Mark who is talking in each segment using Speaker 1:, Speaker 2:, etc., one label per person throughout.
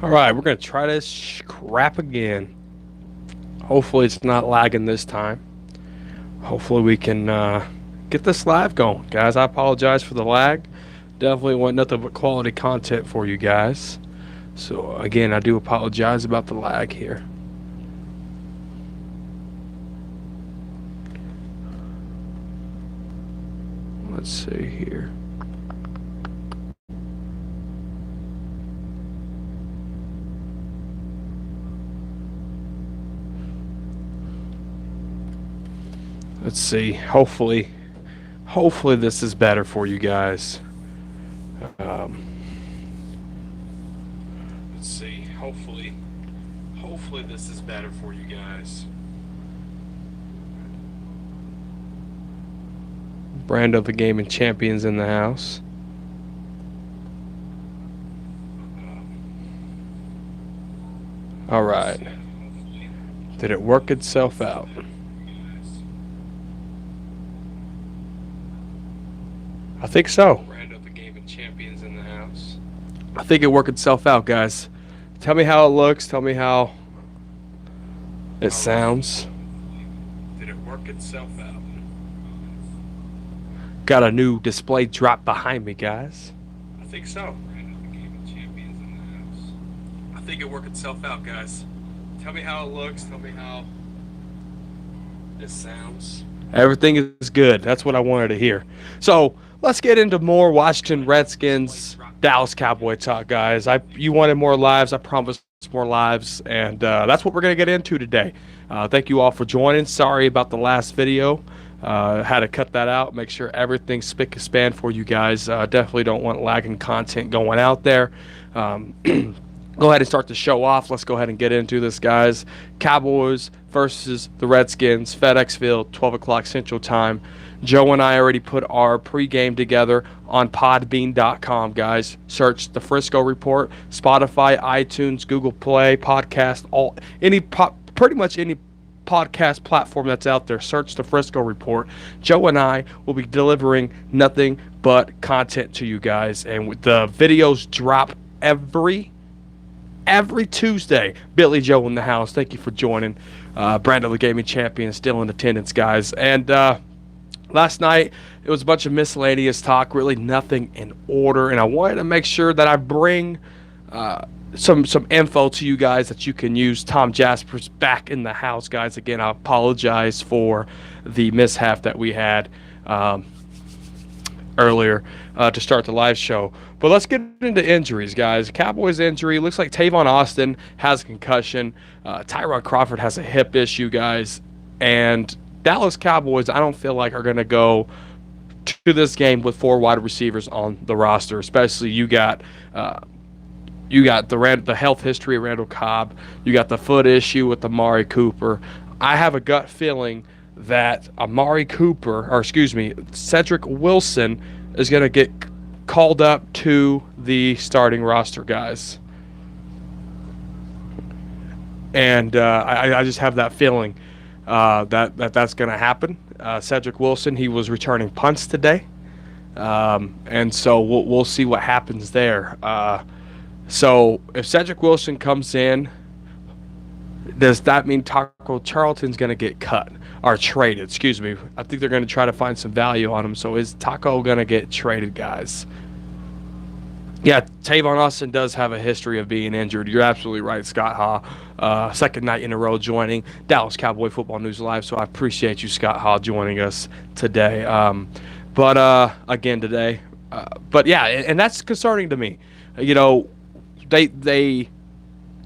Speaker 1: All right, we're going to try this crap again. Hopefully it's not lagging this time. Hopefully we can get this live going. Guys, I apologize for the lag. Definitely want nothing but quality content for you guys. So again, I do apologize about the lag here. Let's see here. Let's see. Hopefully this is better for you guys. Let's see. Hopefully this is better for you guys. Brando the Gaming Champions in the house. All right. Did it work itself out? I think so. Brando the Gaming Champions in the house. I think it worked itself out, guys. Tell me how it looks. Tell me how it sounds. Did it work itself out? Got a new display drop behind me, guys. I think so. Brando the Gaming Champions in the house. I think it worked itself out, guys. Tell me how it looks. Tell me how it sounds. Everything is good. That's what I wanted to hear. So let's get into more Washington Redskins, Dallas Cowboy talk, guys. You wanted more lives. I promised more lives, and that's what we're going to get into today. Thank you all for joining. Sorry about the last video. Had to cut that out, make sure everything's spick and span for you guys. Definitely don't want lagging content going out there. Go ahead and start the show off. Let's go ahead and get into this, guys. Cowboys versus the Redskins, FedEx Field, 12 o'clock Central Time. Joe and I already put our pregame together on podbean.com, guys. Search the Frisco Report, Spotify, iTunes, Google Play, podcast, pretty much any podcast platform that's out there. Search the Frisco Report. Joe and I will be delivering nothing but content to you guys, and the videos drop every Tuesday. Billy Joe in the house. Thank you for joining. Brando the Gaming Champion still in attendance, guys. And last night it was a bunch of miscellaneous talk, really nothing in order, and I wanted to make sure that I bring some info to you guys that you can use. Tom Jasper's back in the house, guys. Again, I apologize for the mishap that we had earlier to start the live show. But let's get into injuries, guys. Cowboys injury. Looks like Tavon Austin has a concussion. Tyrone Crawford has a hip issue, guys. And Dallas Cowboys, I don't feel like are going to go to this game with 4 wide receivers on the roster. Especially you got the health history of Randall Cobb. You got the foot issue with Amari Cooper. I have a gut feeling that Cedric Wilson is going to get called up to the starting roster, guys. And I just have that feeling that's going to happen. Cedric Wilson, he was returning punts today. And so we'll see what happens there. So if Cedric Wilson comes in, does that mean Taco Charlton's going to get cut or traded? Excuse me. I think they're going to try to find some value on him. So is Taco going to get traded, guys? Yeah, Tavon Austin does have a history of being injured. You're absolutely right, Scott Ha. Second night in a row joining Dallas Cowboy Football News Live. So I appreciate you, Scott Ha, joining us today. Again today. But yeah, and that's concerning to me. You know, they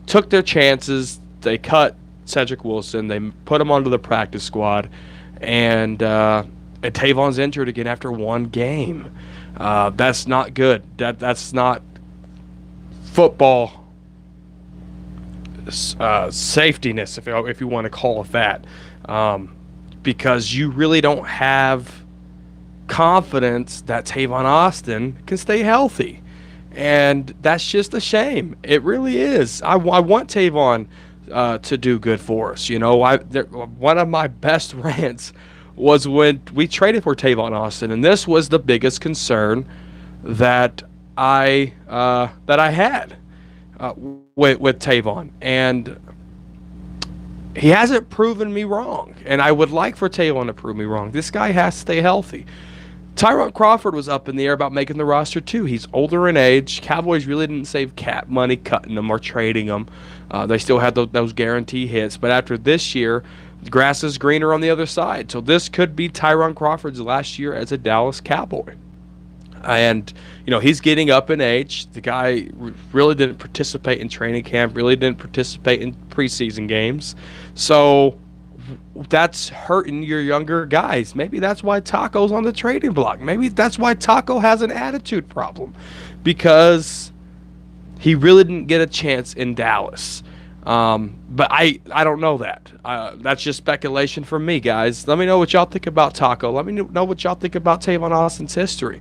Speaker 1: took their chances. They cut Cedric Wilson. They put him onto the practice squad, and Tavon's injured again after one game. That's not good. That's not football safetyness, if you want to call it that, because you really don't have confidence that Tavon Austin can stay healthy. And that's just a shame. It really is. I want Tavon to do good for us. You know, one of my best rants was when we traded for Tavon Austin, and this was the biggest concern that I had.
Speaker 2: with Tavon, and he hasn't proven me wrong. And I would like for Tavon to prove me wrong. This guy has to stay healthy. Tyrone Crawford was up in the air about making the roster too. He's older in age. Cowboys really didn't save cap money cutting him or trading him. They still had those guarantee hits. But after this year, the grass is greener on the other side. So this could be Tyrone Crawford's last year as a Dallas Cowboy. And, he's getting up in age. The guy really didn't participate in training camp, really didn't participate in preseason games. So that's hurting your younger guys. Maybe that's why Taco's on the trading block. Maybe that's why Taco has an attitude problem, because he really didn't get a chance in Dallas. But I don't know that. That's just speculation from me, guys. Let me know what y'all think about Taco. Let me know what y'all think about Tavon Austin's history.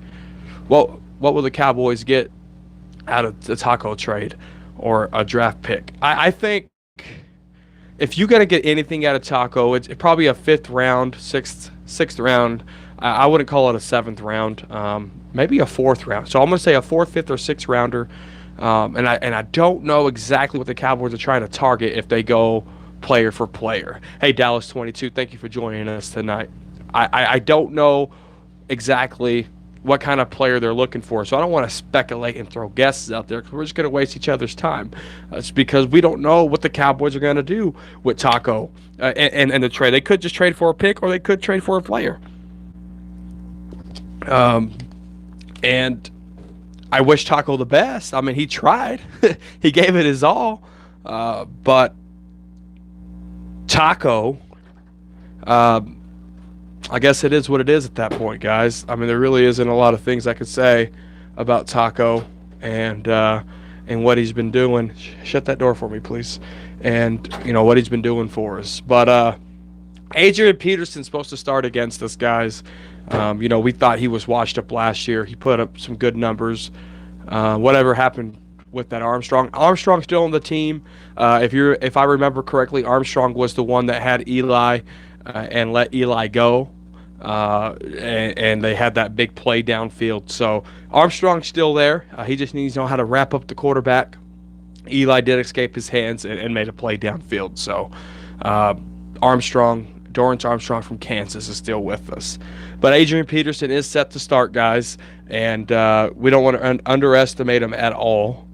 Speaker 2: What will the Cowboys get out of the Taco trade or a draft pick? I think if you're going to get anything out of Taco, it's probably a fifth round, sixth round. I wouldn't call it a seventh round. Maybe a fourth round. So I'm going to say a fourth, fifth, or sixth rounder. And I don't know exactly what the Cowboys are trying to target if they go player for player. Hey, Dallas 22, thank you for joining us tonight. I don't know exactly what kind of player they're looking for, so I don't want to speculate and throw guesses out there because we're just going to waste each other's time. It's because we don't know what the Cowboys are going to do with Taco and the trade. They could just trade for a pick, or they could trade for a player. And I wish Taco the best. I mean, he tried. He gave it his all. But Taco, I guess it is what it is at that point, guys. I mean, there really isn't a lot of things I could say about Taco and what he's been doing. Shut that door for me, please. And, what he's been doing for us. But Adrian Peterson's supposed to start against us, guys. We thought he was washed up last year. He put up some good numbers. Whatever happened with that Armstrong? Armstrong's still on the team. If I remember correctly, Armstrong was the one that had Eli and let Eli go. And they had that big play downfield. So Armstrong's still there. He just needs to know how to wrap up the quarterback. Eli did escape his hands and made a play downfield. So Dorrance Armstrong from Kansas is still with us. But Adrian Peterson is set to start, guys, and we don't want to underestimate him at all.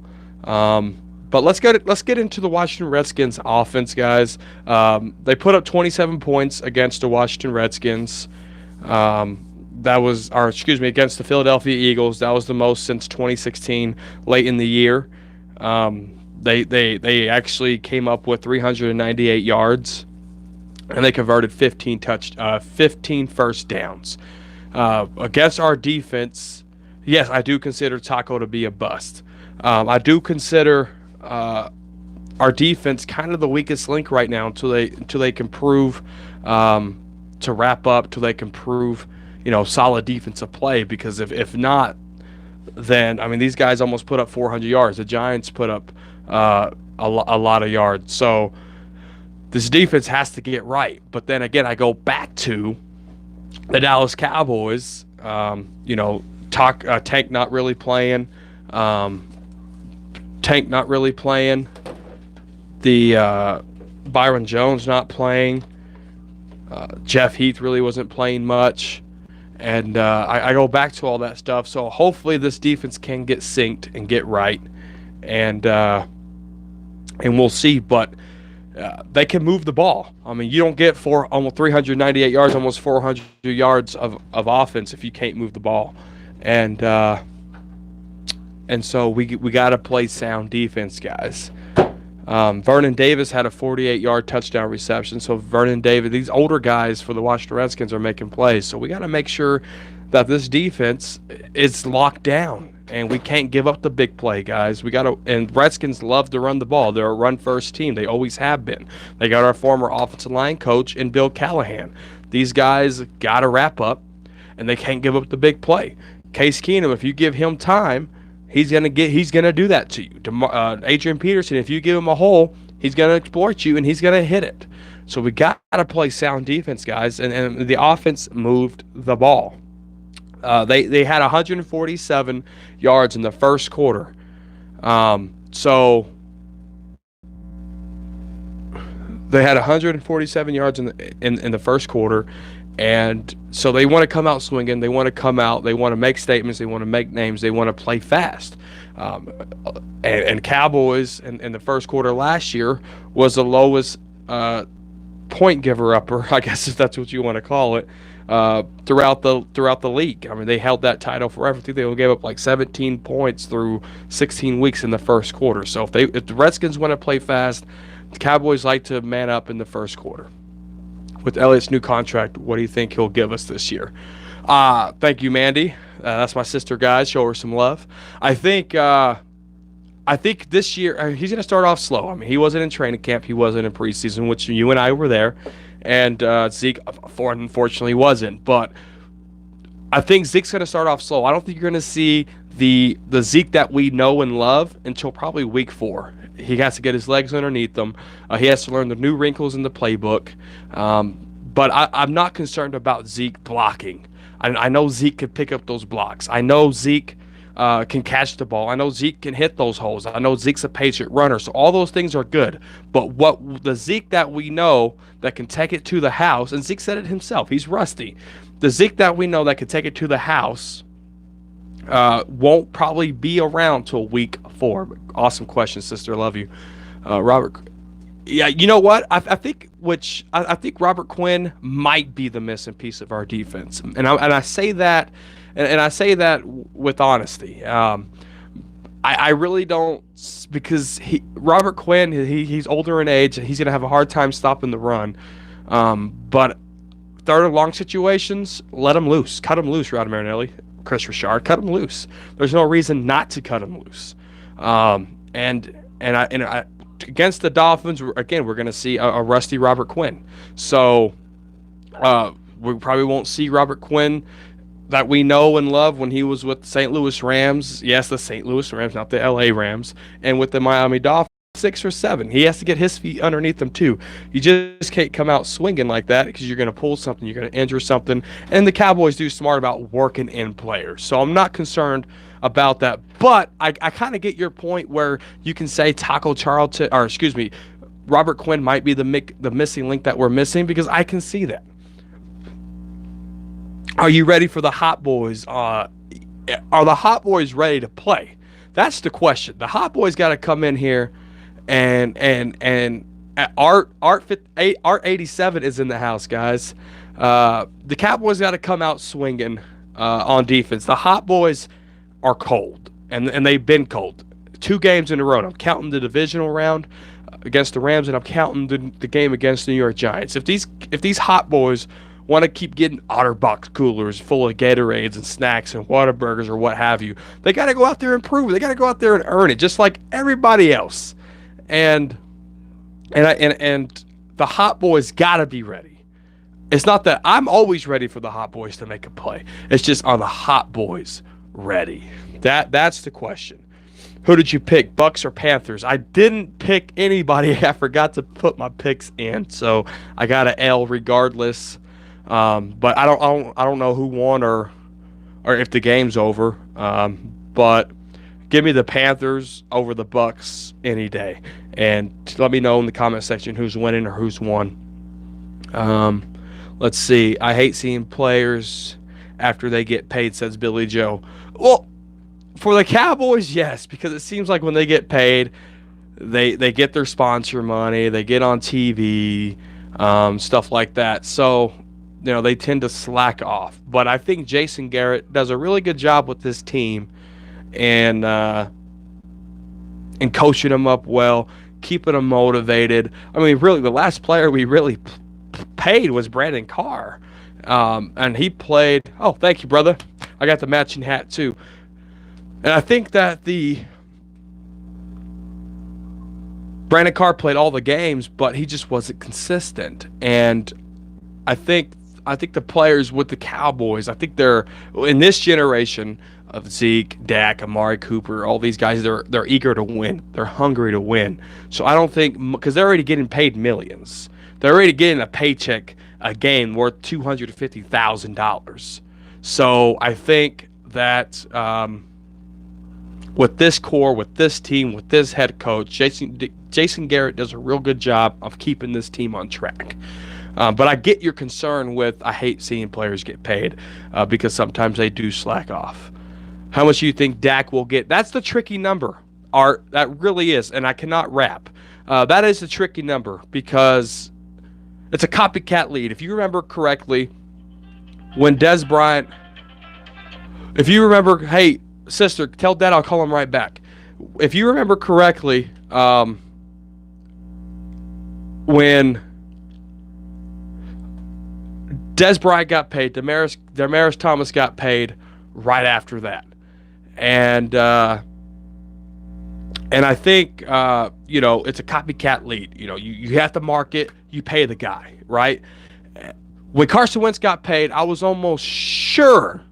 Speaker 2: But let's get into the Washington Redskins offense, guys. They put up 27 points against the Washington Redskins. Against the Philadelphia Eagles. That was the most since 2016, late in the year. They actually came up with 398 yards, and they converted 15 first downs. Against our defense, yes, I do consider Taco to be a bust. I do consider our defense kind of the weakest link right now until they can prove to wrap up, till they can prove solid defensive play. Because if not, then these guys almost put up 400 yards. The Giants put up a lot of yards. So this defense has to get right. But then again, I go back to the Dallas Cowboys. Tank not really playing. Tank not really playing. The Byron Jones not playing. Jeff Heath really wasn't playing much. And I go back to all that stuff. So hopefully this defense can get synced and get right. And we'll see. But they can move the ball. You don't get almost 398 yards, almost 400 yards of offense if you can't move the ball. And so we got to play sound defense, guys. Vernon Davis had a 48-yard touchdown reception. So Vernon Davis, these older guys for the Washington Redskins are making plays. So we got to make sure that this defense is locked down, and we can't give up the big play, guys. And Redskins love to run the ball. They're a run-first team. They always have been. They got our former offensive line coach in Bill Callahan. These guys got to wrap up, and they can't give up the big play. Case Keenum, if you give him time, he's gonna do that to you. Adrian Peterson, if you give him a hole, he's gonna exploit you and he's gonna hit it. So we got to play sound defense, guys. And the offense moved the ball. They had 147 yards in the first quarter. So They had 147 yards in the first quarter, and so they want to come out swinging. They want to come out. They want to make statements. They want to make names. They want to play fast. Um, and Cowboys in the first quarter last year was the lowest point giver upper, I guess if that's what you want to call it, throughout the league. I mean, they held that title forever. I think they only gave up like 17 points through 16 weeks in the first quarter. So if the Redskins want to play fast, the Cowboys like to man up in the first quarter. With Elliott's new contract, what do you think he'll give us this year? Thank you, Mandy. That's my sister, guys. Show her some love. I think this year he's going to start off slow. I mean, he wasn't in training camp. He wasn't in preseason, which you and I were there. And Zeke, unfortunately, wasn't. But I think Zeke's going to start off slow. I don't think you're going to see the Zeke that we know and love until probably week 4. He has to get his legs underneath him. He has to learn the new wrinkles in the playbook. But I'm not concerned about Zeke blocking. I know Zeke can pick up those blocks. I know Zeke can catch the ball. I know Zeke can hit those holes. I know Zeke's a patient runner. So all those things are good. But what the Zeke that we know that can take it to the house, and Zeke said it himself, he's rusty. The Zeke that we know that can take it to the house won't probably be around till week 4. Awesome question, sister. Love you, Robert. Yeah, you know what? I think Robert Quinn might be the missing piece of our defense, and I say that, and I say that with honesty. I really don't, because Robert Quinn he's older in age and he's gonna have a hard time stopping the run. But third and long situations, let him loose, cut him loose, Rod Marinelli. Chris Richard, cut him loose. There's no reason not to cut him loose. And against the Dolphins, we're going to see a rusty Robert Quinn. So we probably won't see Robert Quinn that we know and love when he was with the St. Louis Rams. Yes, the St. Louis Rams, not the L.A. Rams. And with the Miami Dolphins, 6 or 7. He has to get his feet underneath them too. You just can't come out swinging like that because you're going to pull something, you're going to injure something. And the Cowboys do smart about working in players. So I'm not concerned about that. But I kind of get your point where you can say Robert Quinn might be the missing link that we're missing, because I can see that. Are you ready for the Hot Boys? Are the Hot Boys ready to play? That's the question. The Hot Boys got to come in here. And Art 87 is in the house, guys. The Cowboys got to come out swinging on defense. The Hot Boys are cold, and they've been cold 2 games in a row. I'm counting the divisional round against the Rams, and I'm counting the game against the New York Giants. If these Hot Boys want to keep getting OtterBox coolers full of Gatorades and snacks and Whataburgers or what have you, they got to go out there and prove it. They got to go out there and earn it, just like everybody else. And the Hot Boys gotta be ready. It's not that I'm always ready for the Hot Boys to make a play. It's just, are the Hot Boys ready? That's the question. Who did you pick, Bucks or Panthers? I didn't pick anybody. I forgot to put my picks in, so I got an L regardless. But I don't know who won or if the game's over. But give me the Panthers over the Bucks any day. And let me know in the comment section who's winning or who's won. Let's see. I hate seeing players after they get paid, says Billy Joe. Well, for the Cowboys, yes, because it seems like when they get paid, they get their sponsor money, they get on TV, stuff like that. So, they tend to slack off. But I think Jason Garrett does a really good job with this team. And coaching them up well, keeping them motivated. I mean, really, the last player we really paid was Brandon Carr, and he played. Oh, thank you, brother. I got the matching hat too. And I think that Brandon Carr played all the games, but he just wasn't consistent. And I think the players with the Cowboys, I think they're in this generation of Zeke, Dak, Amari Cooper, all these guys, they're eager to win. They're hungry to win. So I don't think, because they're already getting paid millions. They're already getting a paycheck a game worth $250,000. So I think that with this core, with this team, with this head coach. Jason Garrett does a real good job of keeping this team on track. But I get your concern with, I hate seeing players get paid because sometimes they do slack off. How much do you think Dak will get? That's the tricky number, Art. That really is, and I cannot rap. That is the tricky number because it's a copycat lead. If you remember correctly, when Dez Bryant, if you remember, hey, sister, tell Dad I'll call him right back. If you remember correctly, when Dez Bryant got paid, Demaryius Thomas got paid right after that. And I think, it's a copycat lead. You have to market, you pay the guy, right? When Carson Wentz got paid, I was almost sure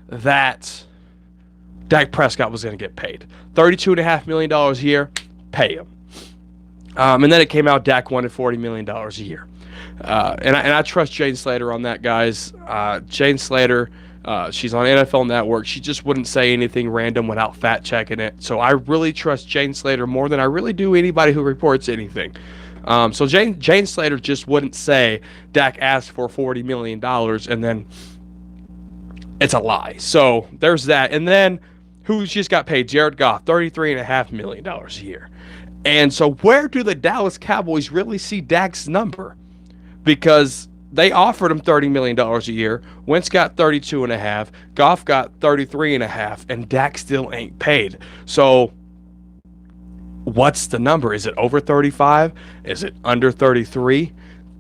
Speaker 2: that Dak Prescott was going to get paid. $32.5 million a year, pay him. And then it came out Dak wanted $40 million a year. And I trust Jane Slater on that, guys. Jane Slater, she's on NFL Network. She just wouldn't say anything random without fact checking it. So I really trust Jane Slater more than I really do anybody who reports anything. So Jane Slater just wouldn't say Dak asked for $40 million and then it's a lie. So there's that. And then who just got paid? Jared Goff, $33.5 million a year. And so where do the Dallas Cowboys really see Dak's number? Because they offered him $30 million a year. Wentz got $32.5. Goff got $33.5, and Dak still ain't paid. So what's the number? Is it over 35? Is it under 33?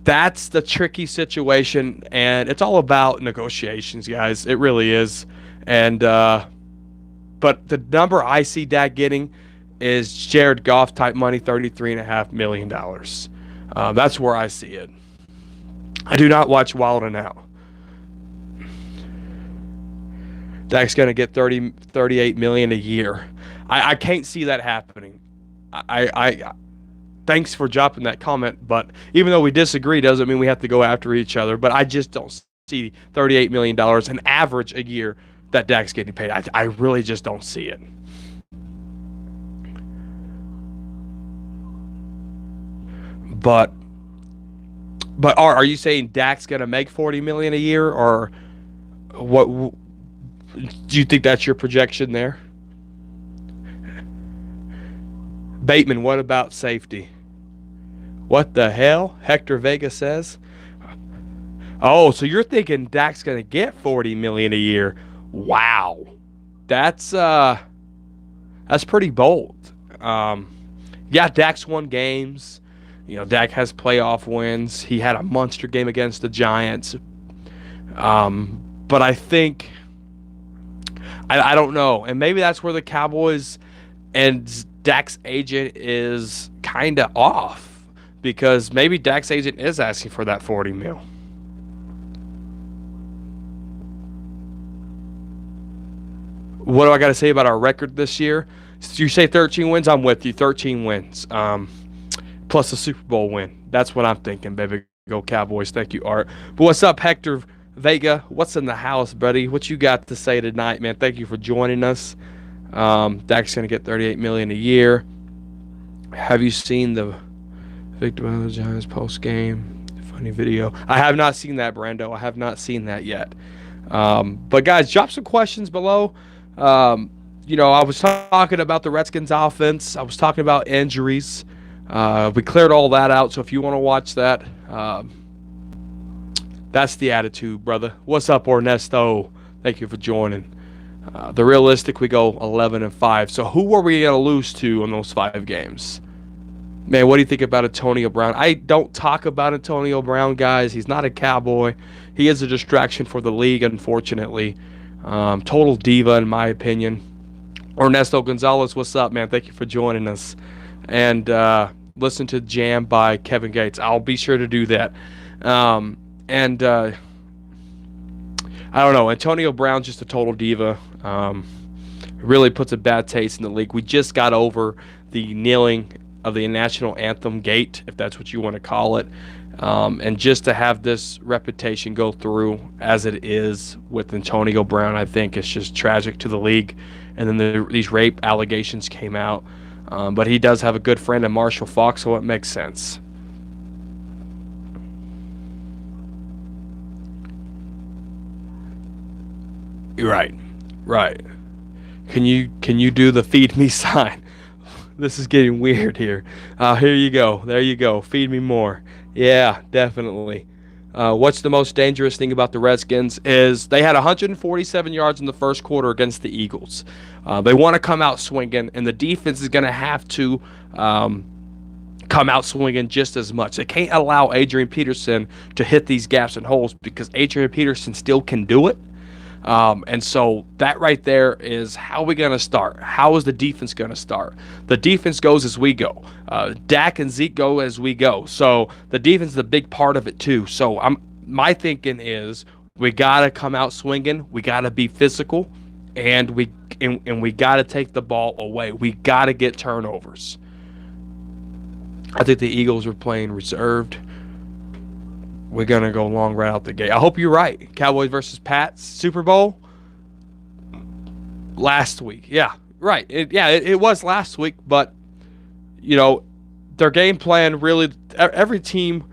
Speaker 2: That's the tricky situation, and it's all about negotiations, guys. It really is. And but the number I see Dak getting is Jared Goff type money, $33.5 million. That's where I see it. I do not watch Wild 'N Out. Dak's going to get $38 million a year. I can't see that happening. I thanks for dropping that comment, but even though we disagree doesn't mean we have to go after each other. But I just don't see $38 million an average a year that Dak's getting paid. I really just don't see it. But are you saying Dak's going to make $40 million a year, or what? Do you think that's your projection there? Bateman, what about safety? What the hell? Hector Vega says. Oh, so you're thinking Dak's going to get $40 million a year? Wow, that's pretty bold. Yeah, Dak's won games. Dak has playoff wins. He had a monster game against the Giants. But I think, I don't know. And maybe that's where the Cowboys and Dak's agent is kind of off. Because maybe Dak's agent is asking for that $40 million. What do I got to say about our record this year? You say 13 wins? I'm with you. 13 wins. Plus a Super Bowl win. That's what I'm thinking, baby. Go Cowboys. Thank you, Art. But what's up, Hector Vega? What's in the house, buddy? What you got to say tonight, man? Thank you for joining us. Dak's going to get $38 million a year. Have you seen the Victor of the Giants post-game funny video? I have not seen that, Brando. I have not seen that yet. But, guys, drop some questions below. I was talking about the Redskins offense. I was talking about injuries. We cleared all that out, so if you want to watch that, that's the attitude, brother. What's up, Ernesto? Thank you for joining. The realistic, we go 11-5. So who are we going to lose to in those 5 games? Man, what do you think about Antonio Brown? I don't talk about Antonio Brown, guys. He's not a Cowboy. He is a distraction for the league, unfortunately. Total diva, in my opinion. Ernesto Gonzalez, what's up, man? Thank you for joining us. And listen to Jam by Kevin Gates. I'll be sure to do that. I don't know. Antonio Brown's just a total diva. Really puts a bad taste in the league. We just got over the kneeling of the national anthem gate, if that's what you want to call it. And just to have this reputation go through as it is with Antonio Brown, I think it's just tragic to the league. And then these rape allegations came out. But he does have a good friend in Marshall Faulk, so it makes sense. Right. Can you do the feed me sign? This is getting weird here. Here you go. There you go. Feed me more. Yeah, definitely. What's the most dangerous thing about the Redskins is they had 147 yards in the first quarter against the Eagles. They want to come out swinging, and the defense is going to have to come out swinging just as much. They can't allow Adrian Peterson to hit these gaps and holes because Adrian Peterson still can do it. And so that right there is how we're going to start. How is the defense going to start? The defense goes as we go. Dak and Zeke go as we go. So the defense is a big part of it too. So my thinking is we got to come out swinging. We got to be physical, and we got to take the ball away. We got to get turnovers. I think the Eagles are playing reserved. We're going to go long right out the gate. I hope you're right. Cowboys versus Pats, Super Bowl last week. Yeah, right. It was last week, but, their game plan really, every team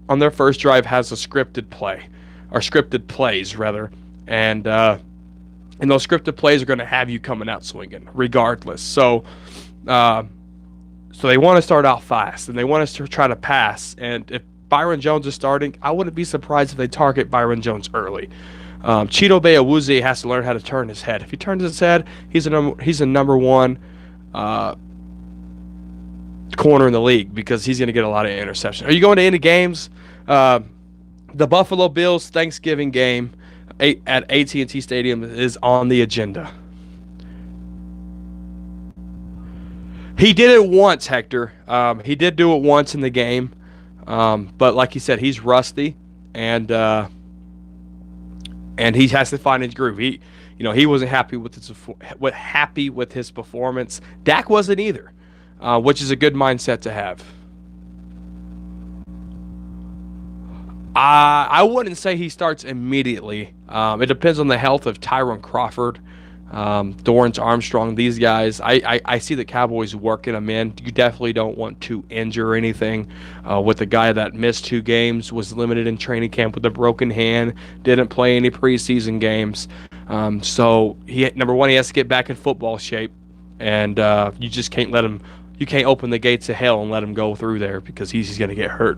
Speaker 2: on their first drive has a scripted play, or scripted plays, rather. And those scripted plays are going to have you coming out swinging regardless. So they want to start out fast, and they want us to try to pass. And if Byron Jones is starting, I wouldn't be surprised if they target Byron Jones early. Chido Awuzie has to learn how to turn his head. If he turns his head, he's a number one corner in the league because he's going to get a lot of interceptions. Are you going to any games? The Buffalo Bills Thanksgiving game at AT&T Stadium is on the agenda. He did it once, Hector. He did do it once in the game. But like you said, he's rusty, and he has to find his groove. He wasn't happy with his performance. Dak wasn't either, which is a good mindset to have. I wouldn't say he starts immediately. It depends on the health of Tyrone Crawford, Dorrance Armstrong, these guys. I see the Cowboys working them in. You definitely don't want to injure anything with a guy that missed 2 games, was limited in training camp with a broken hand, didn't play any preseason games. So number one, he has to get back in football shape, and you just can't let him. You can't open the gates of hell and let him go through there because he's going to get hurt.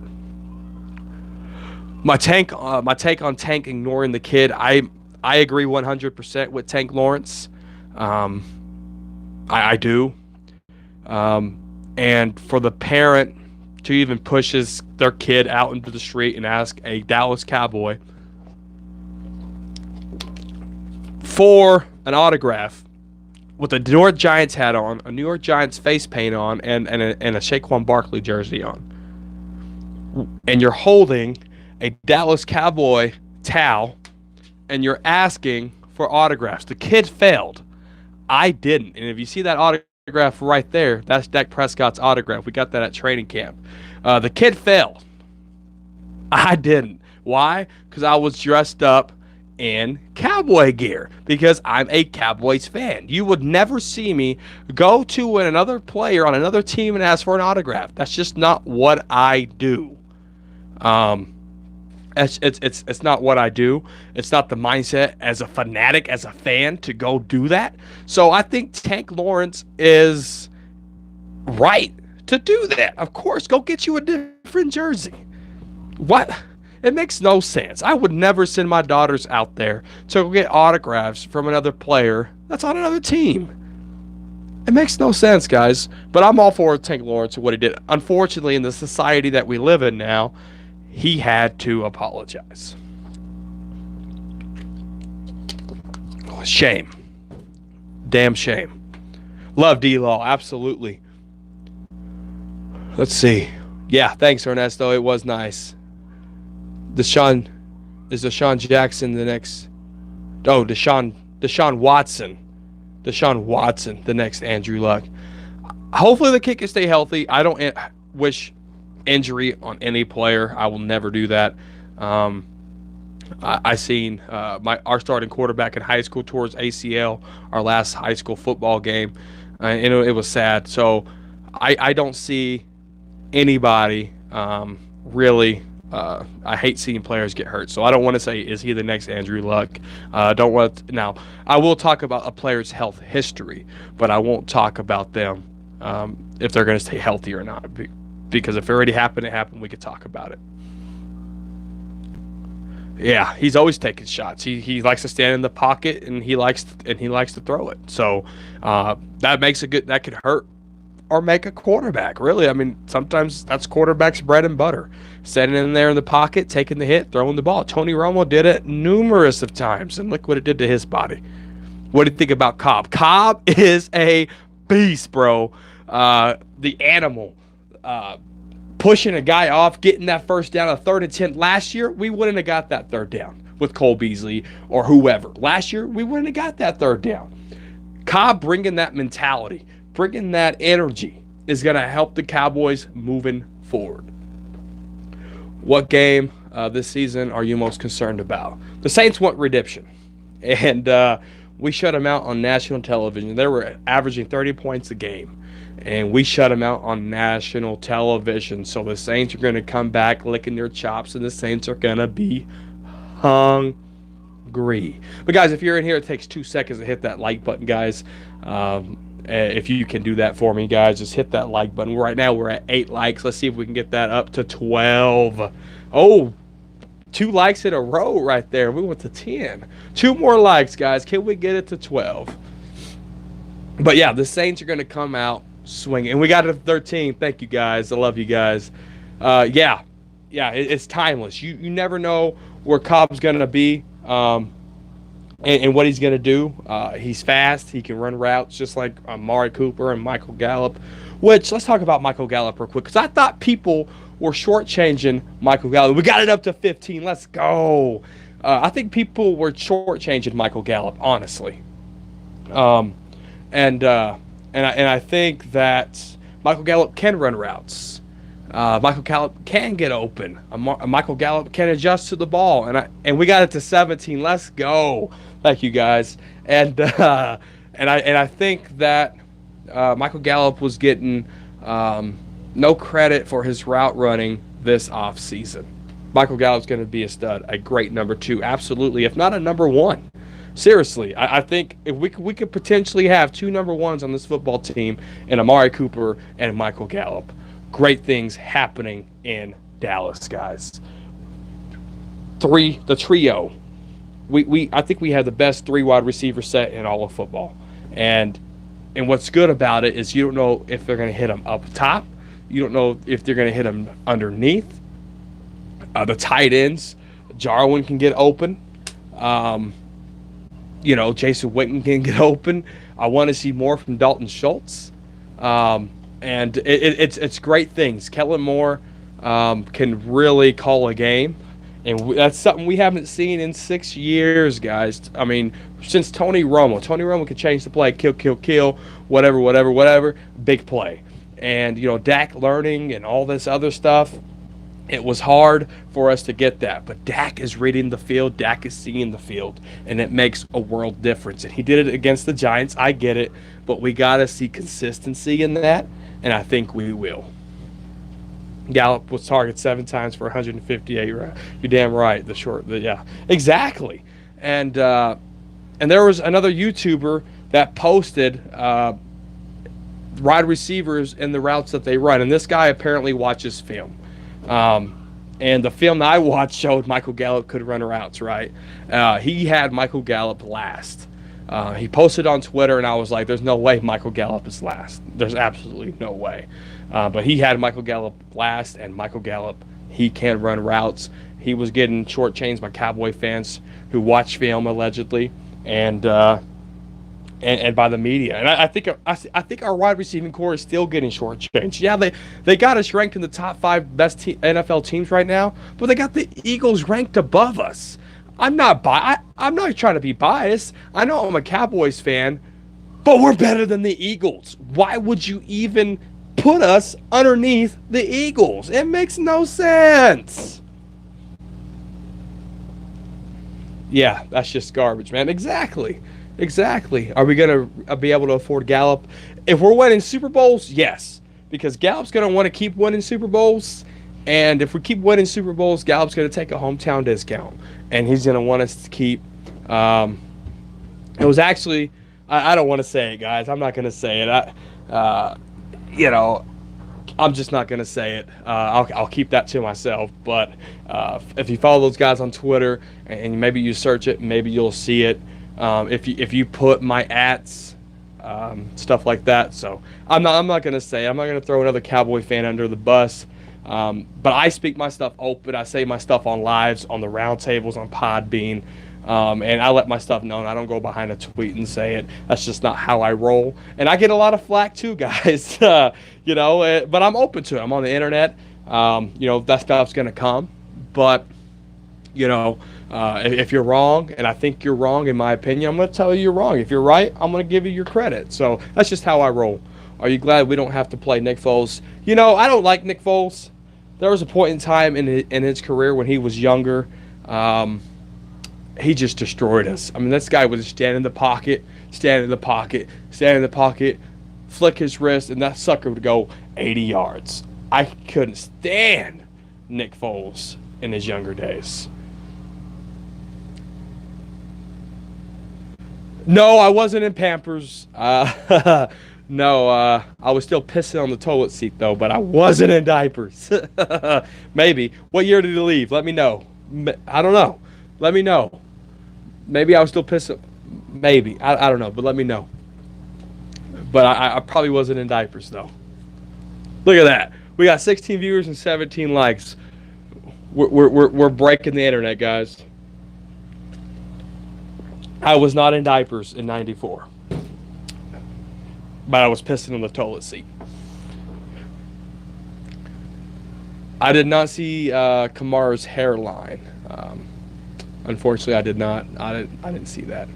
Speaker 2: My take on Tank ignoring the kid. I agree 100% with Tank Lawrence. I do. And for the parent to even push their kid out into the street and ask a Dallas Cowboy for an autograph with a New York Giants hat on, a New York Giants face paint on, and a Saquon Barkley jersey on, and you're holding a Dallas Cowboy towel, and you're asking for autographs. The kid failed. I didn't. And if you see that autograph right there, that's Dak Prescott's autograph. We got that at training camp. The kid failed. I didn't. Why? Because I was dressed up in Cowboy gear because I'm a Cowboys fan. You would never see me go to another player on another team and ask for an autograph. That's just not what I do. It's not what I do. It's not the mindset as a fanatic, as a fan, to go do that. So I think Tank Lawrence is right to do that. Of course, go get you a different jersey. What? It makes no sense. I would never send my daughters out there to go get autographs from another player that's on another team. It makes no sense, guys. But I'm all for Tank Lawrence and what he did. Unfortunately, in the society that we live in now, he had to apologize. Shame. Damn shame. Love D-Law, absolutely. Let's see. Yeah, thanks, Ernesto. It was nice. Deshaun Jackson the next? Oh, Deshaun Watson. Deshaun Watson, the next Andrew Luck. Hopefully the kid can stay healthy. I don't wish injury on any player. I will never do that. I seen our starting quarterback in high school towards ACL our last high school football game, and it was sad. So I don't see anybody really. I hate seeing players get hurt, so I don't want to say is he the next Andrew Luck. Don't want now. I will talk about a player's health history, but I won't talk about them if they're going to stay healthy or not. Because if it already happened, it happened. We could talk about it. Yeah, he's always taking shots. He likes to stand in the pocket and he likes to throw it. So that makes that could hurt or make a quarterback. Really, I mean, sometimes that's quarterback's bread and butter. Standing in there in the pocket, taking the hit, throwing the ball. Tony Romo did it numerous of times, and look what it did to his body. What do you think about Cobb? Cobb is a beast, bro. The animal. Pushing a guy off, getting that first down, a 3rd and 10. Last year, we wouldn't have got that 3rd down with Cole Beasley or whoever. Last year, we wouldn't have got that 3rd down. Cobb bringing that mentality, bringing that energy is going to help the Cowboys moving forward. What game this season are you most concerned about? The Saints want redemption, and we shut them out on national television. They were averaging 30 points a game. And we shut them out on national television. So the Saints are going to come back licking their chops, and the Saints are going to be hungry. But, guys, if you're in here, it takes 2 seconds to hit that like button, guys. If you can do that for me, guys, just hit that like button. Right now we're at 8 likes. Let's see if we can get that up to 12. Oh, 2 likes in a row right there. We went to 10. 2 more likes, guys. Can we get it to 12? But, yeah, the Saints are going to come out swing, and we got it at 13. Thank you, guys. I love you guys. It's timeless. You never know where Cobb's going to be and what he's going to do. He's fast. He can run routes just like Amari Cooper and Michael Gallup, which let's talk about Michael Gallup real quick because I thought people were shortchanging Michael Gallup. We got it up to 15. Let's go. I think people were shortchanging Michael Gallup, honestly. And I think that Michael Gallup can run routes. Michael Gallup can get open. Michael Gallup can adjust to the ball. And we got it to 17. Let's go. Thank you, guys. And I think that Michael Gallup was getting no credit for his route running this offseason. Michael Gallup's going to be a stud, a great number 2, absolutely, if not a number 1. Seriously, I think if we could potentially have 2 number 1s on this football team in Amari Cooper and Michael Gallup. Great things happening in Dallas, guys. The trio. I think we have the best 3 wide receiver set in all of football. And what's good about it is you don't know if they're going to hit them up top. You don't know if they're going to hit them underneath. The tight ends, Jarwin can get open. Jason Witten can get open. I want to see more from Dalton Schultz. And it's great things. Kellen Moore can really call a game. And that's something we haven't seen in 6 years, guys. I mean, since Tony Romo. Tony Romo can change the play, kill, whatever. Big play. And, Dak learning and all this other stuff. It was hard for us to get that, but Dak is reading the field. Dak is seeing the field, and it makes a world difference. And he did it against the Giants. I get it, but we got to see consistency in that, and I think we will. Gallup was targeted 7 times for 158. Right? You're damn right. Yeah, exactly. And there was another YouTuber that posted wide receivers in the routes that they run, and this guy apparently watches film. And the film that I watched showed Michael Gallup could run routes, right? He had Michael Gallup last. He posted on Twitter, and I was like, there's no way Michael Gallup is last. There's absolutely no way. But he had Michael Gallup last, and Michael Gallup, he can run routes. He was getting shortchanged by Cowboy fans who watch film, allegedly, and by the media. And I think our wide receiving core is still getting shortchanged. Yeah, they got us ranked in the top 5 best NFL teams right now, but they got the Eagles ranked above us. I'm not trying to be biased. I know I'm a Cowboys fan, But we're better than the Eagles. Why would you even put us underneath the Eagles? It makes no sense. Yeah, that's just garbage, man. Exactly. Are we going to be able to afford Gallup? If we're winning Super Bowls, yes. Because Gallup's going to want to keep winning Super Bowls. And if we keep winning Super Bowls, Gallup's going to take a hometown discount. And he's going to want us to keep... it was actually... I don't want to say it, guys. I'm not going to say it. I'm just not going to say it. I'll keep that to myself. But if you follow those guys on Twitter and maybe you search it, maybe you'll see it. If you put my ats, stuff like that. So I'm not going to say it. I'm not going to throw another Cowboy fan under the bus. But I speak my stuff open. I say my stuff on lives, on the roundtables, on Podbean. And I let my stuff known. I don't go behind a tweet and say it. That's just not how I roll. And I get a lot of flack too, guys. But I'm open to it. I'm on the internet. That stuff's going to come. But, if you're wrong, and I think you're wrong, in my opinion, I'm going to tell you you're wrong. If you're right, I'm going to give you your credit. So that's just how I roll. Are you glad we don't have to play Nick Foles? I don't like Nick Foles. There was a point in time in his career when he was younger. He just destroyed us. I mean, this guy would stand in the pocket, flick his wrist, and that sucker would go 80 yards. I couldn't stand Nick Foles in his younger days. No, I wasn't in Pampers. No, I was still pissing on the toilet seat, though, but I wasn't in diapers. Maybe. What year did he leave? Let me know. I don't know. Let me know. Maybe I was still pissing. Maybe. I don't know, but let me know. But I probably wasn't in diapers, though. Look at that. We got 16 viewers and 17 likes. We're breaking the internet, guys. I was not in diapers in 94. But I was pissing on the toilet seat. I did not see Kamara's hairline. Unfortunately, I did not. I didn't see that.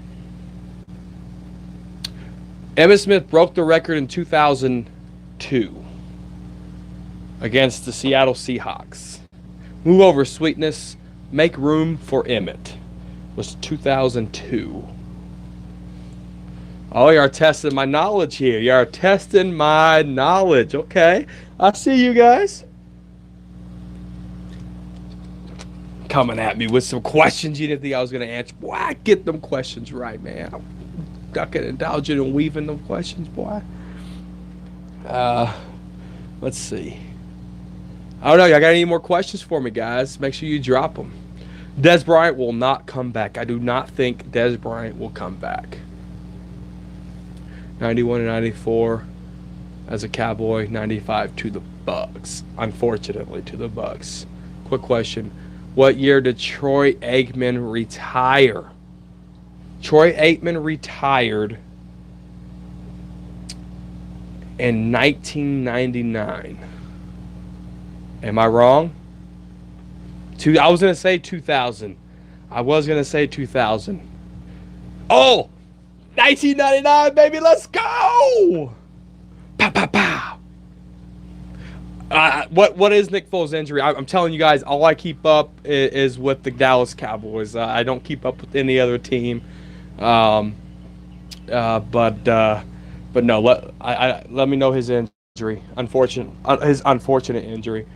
Speaker 2: Emmitt Smith broke the record in 2002 against the Seattle Seahawks. Move over, sweetness. Make room for Emmitt. Was 2002. Oh, you are testing my knowledge here. You are testing my knowledge. Okay. I see you guys. Coming at me with some questions you didn't think I was going to answer. Boy, I get them questions right, man. I'm ducking and dodging and weaving them questions, boy. Let's see. I don't know. Y'all got any more questions for me, guys? Make sure you drop them. Dez Bryant will not come back. I do not think Dez Bryant will come back. 91 and 94 as a Cowboy, 95 to the Bucks. Unfortunately, to the Bucks. Quick question. What year did Troy Aikman retire? Troy Aikman retired in 1999. Am I wrong? I was going to say 2000. I was going to say 2000. Oh! 1999, baby, let's go! Pow, pow, pow. What is Nick Foles' injury? I'm telling you guys, all I keep up is with the Dallas Cowboys. I don't keep up with any other team. But no, let me know his injury. His unfortunate injury.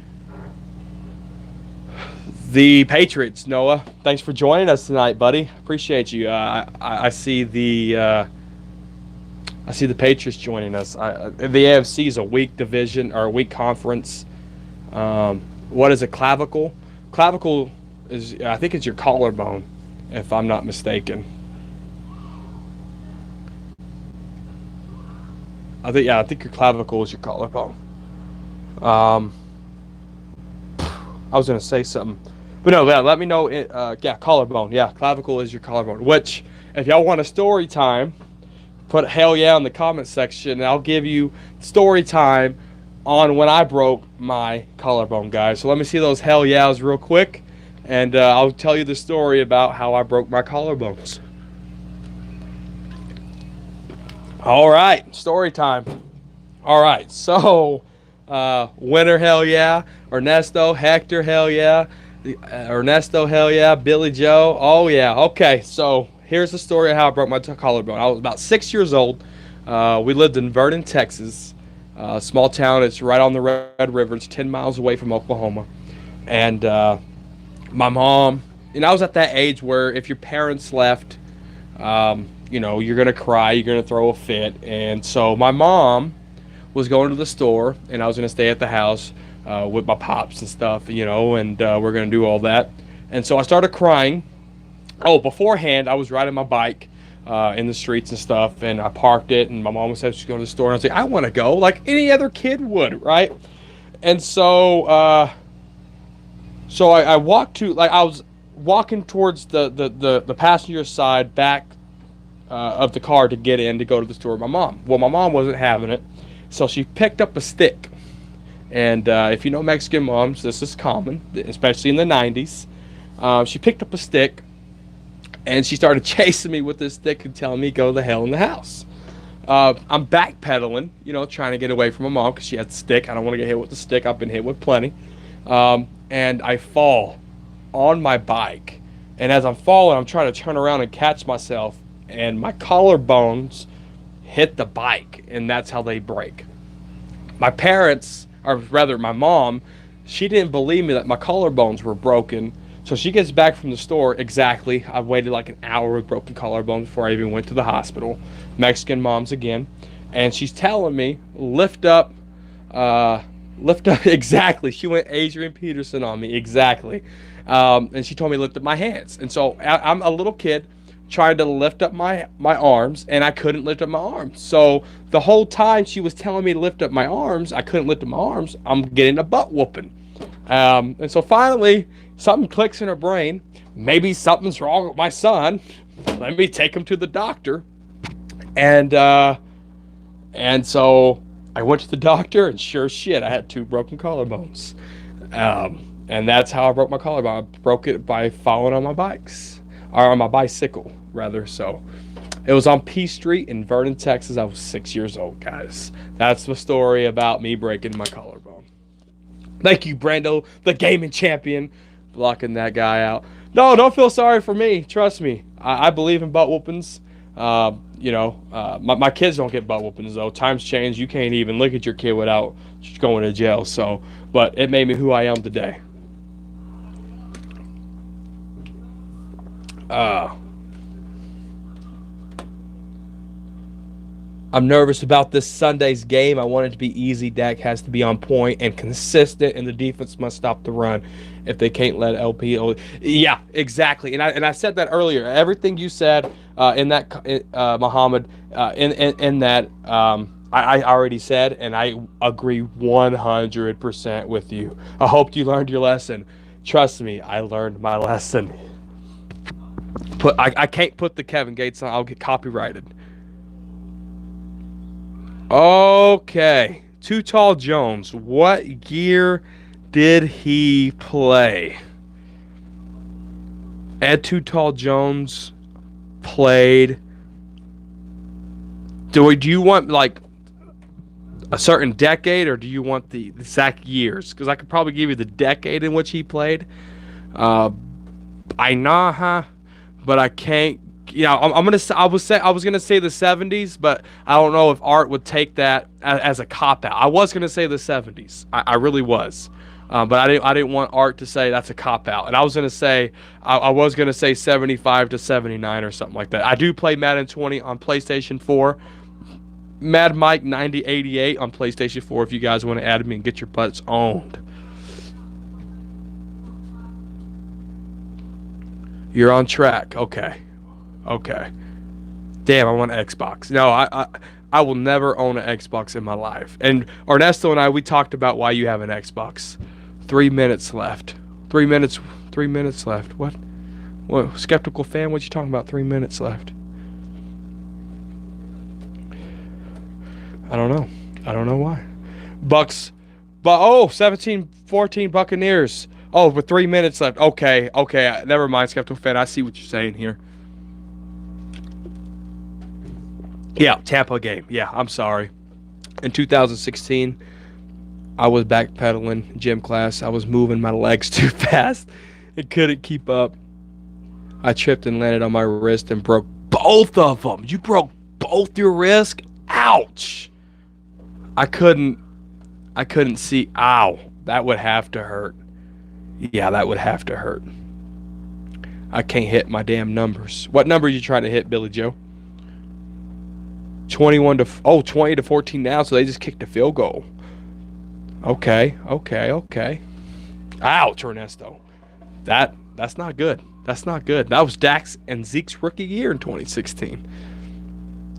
Speaker 2: The Patriots, Noah. Thanks for joining us tonight, buddy. Appreciate you. I see the Patriots joining us. The AFC is a weak division or a weak conference. What is a clavicle? Clavicle is, I think it's your collarbone, if I'm not mistaken. I think your clavicle is your collarbone. I was gonna say something. But no, let me know. Collarbone. Yeah, clavicle is your collarbone. Which, if y'all want a story time, put hell yeah in the comment section, and I'll give you story time on when I broke my collarbone, guys. So let me see those hell yeahs real quick, and I'll tell you the story about how I broke my collarbones. All right, story time. All right, so winner, hell yeah. Ernesto, Hector, hell yeah. Ernesto, hell yeah. Billy Joe, oh yeah. Okay, so here's the story of how I broke my collarbone. I was about 6 years old. We lived in Vernon, Texas, a small town. It's right on the Red River. It's 10 miles away from Oklahoma. And my mom, I was at that age where if your parents left, you're going to cry, you're going to throw a fit. And so my mom was going to the store, and I was going to stay at the house with my pops and stuff, and we're going to do all that. And so I started crying. Oh, beforehand, I was riding my bike in the streets and stuff, and I parked it, and my mom said she's going to the store, and I was like, I want to go like any other kid would, right? And so I walked to, I was walking towards the passenger side back of the car to get in to go to the store with my mom. Well, my mom wasn't having it, so she picked up a stick. And if you know Mexican moms, this is common, especially in the 90s. She picked up a stick, and she started chasing me with this stick and telling me go the hell in the house. I'm backpedaling, trying to get away from my mom because she had the stick. I don't want to get hit with the stick. I've been hit with plenty. And I fall on my bike. And as I'm falling, I'm trying to turn around and catch myself. And my collarbones hit the bike, and that's how they break. My parents, or rather my mom, she didn't believe me that my collarbones were broken. So she gets back from the store exactly. I waited like an hour with broken collarbones before I even went to the hospital. Mexican moms again. And she's telling me, lift up, exactly. She went Adrian Peterson on me, exactly. And she told me to lift up my hands. And so I'm a little kid trying to lift up my arms, and I couldn't lift up my arms. So the whole time she was telling me to lift up my arms, I couldn't lift up my arms. I'm getting a butt whooping. And so finally, something clicks in her brain. Maybe something's wrong with my son. Let me take him to the doctor. And so I went to the doctor, and sure shit, I had 2 broken collarbones. And that's how I broke my collarbone. I broke it by falling on my bikes. Or on my bicycle, rather. So it was on P Street in Vernon, Texas. I was 6 years old, guys. That's the story about me breaking my collarbone. Thank you, Brando, the gaming champion, blocking that guy out. No, don't feel sorry for me. Trust me. I believe in butt whoopings. My kids don't get butt whoopings, though. Times change. You can't even look at your kid without going to jail. So, but it made me who I am today. I'm nervous about this Sunday's game. I want it to be easy. Dak has to be on point and consistent, and the defense must stop the run if they can't let LP. Yeah, exactly. And I said that earlier. Everything you said in that, Muhammad, in that, I already said, and I agree 100% with you. I hope you learned your lesson. Trust me, I learned my lesson. I can't put the Kevin Gates on. I'll get copyrighted. Okay. Too Tall Jones. What year did he play? Ed Too Tall Jones played. Do you want like a certain decade, or do you want the exact years? Because I could probably give you the decade in which he played. I know, but I can't. I was gonna say the 70s, but I don't know if Art would take that as a cop out. I was gonna say the 70s. I really was, but I didn't want Art to say that's a cop out. And I was gonna say 75 to 79 or something like that. I do play Madden 20 on PlayStation 4. Mad Mike 9088 on PlayStation 4 if you guys want to add me and get your butts owned. You're on track. Okay. Damn, I want an Xbox. No, I will never own an Xbox in my life. And Ernesto and I, we talked about why you have an Xbox. 3 minutes left. 3 minutes left. What? Skeptical fan, what you talking about? 3 minutes left. I don't know why. Bucks. 17-14 Buccaneers. Oh, with 3 minutes left. Okay. Never mind, skeptical fan. I see what you're saying here. Yeah, Tampa game. Yeah, I'm sorry. In 2016, I was backpedaling gym class. I was moving my legs too fast and couldn't keep up. I tripped and landed on my wrist and broke both of them. You broke both your wrists? Ouch. I couldn't see. Ow. That would have to hurt. Yeah, that would have to hurt. I can't hit my damn numbers. What number are you trying to hit, Billy Joe? 20 to 14 now, so they just kicked a field goal. Okay. Ouch, Ernesto. That's not good. That's not good. That was Dak's and Zeke's rookie year in 2016.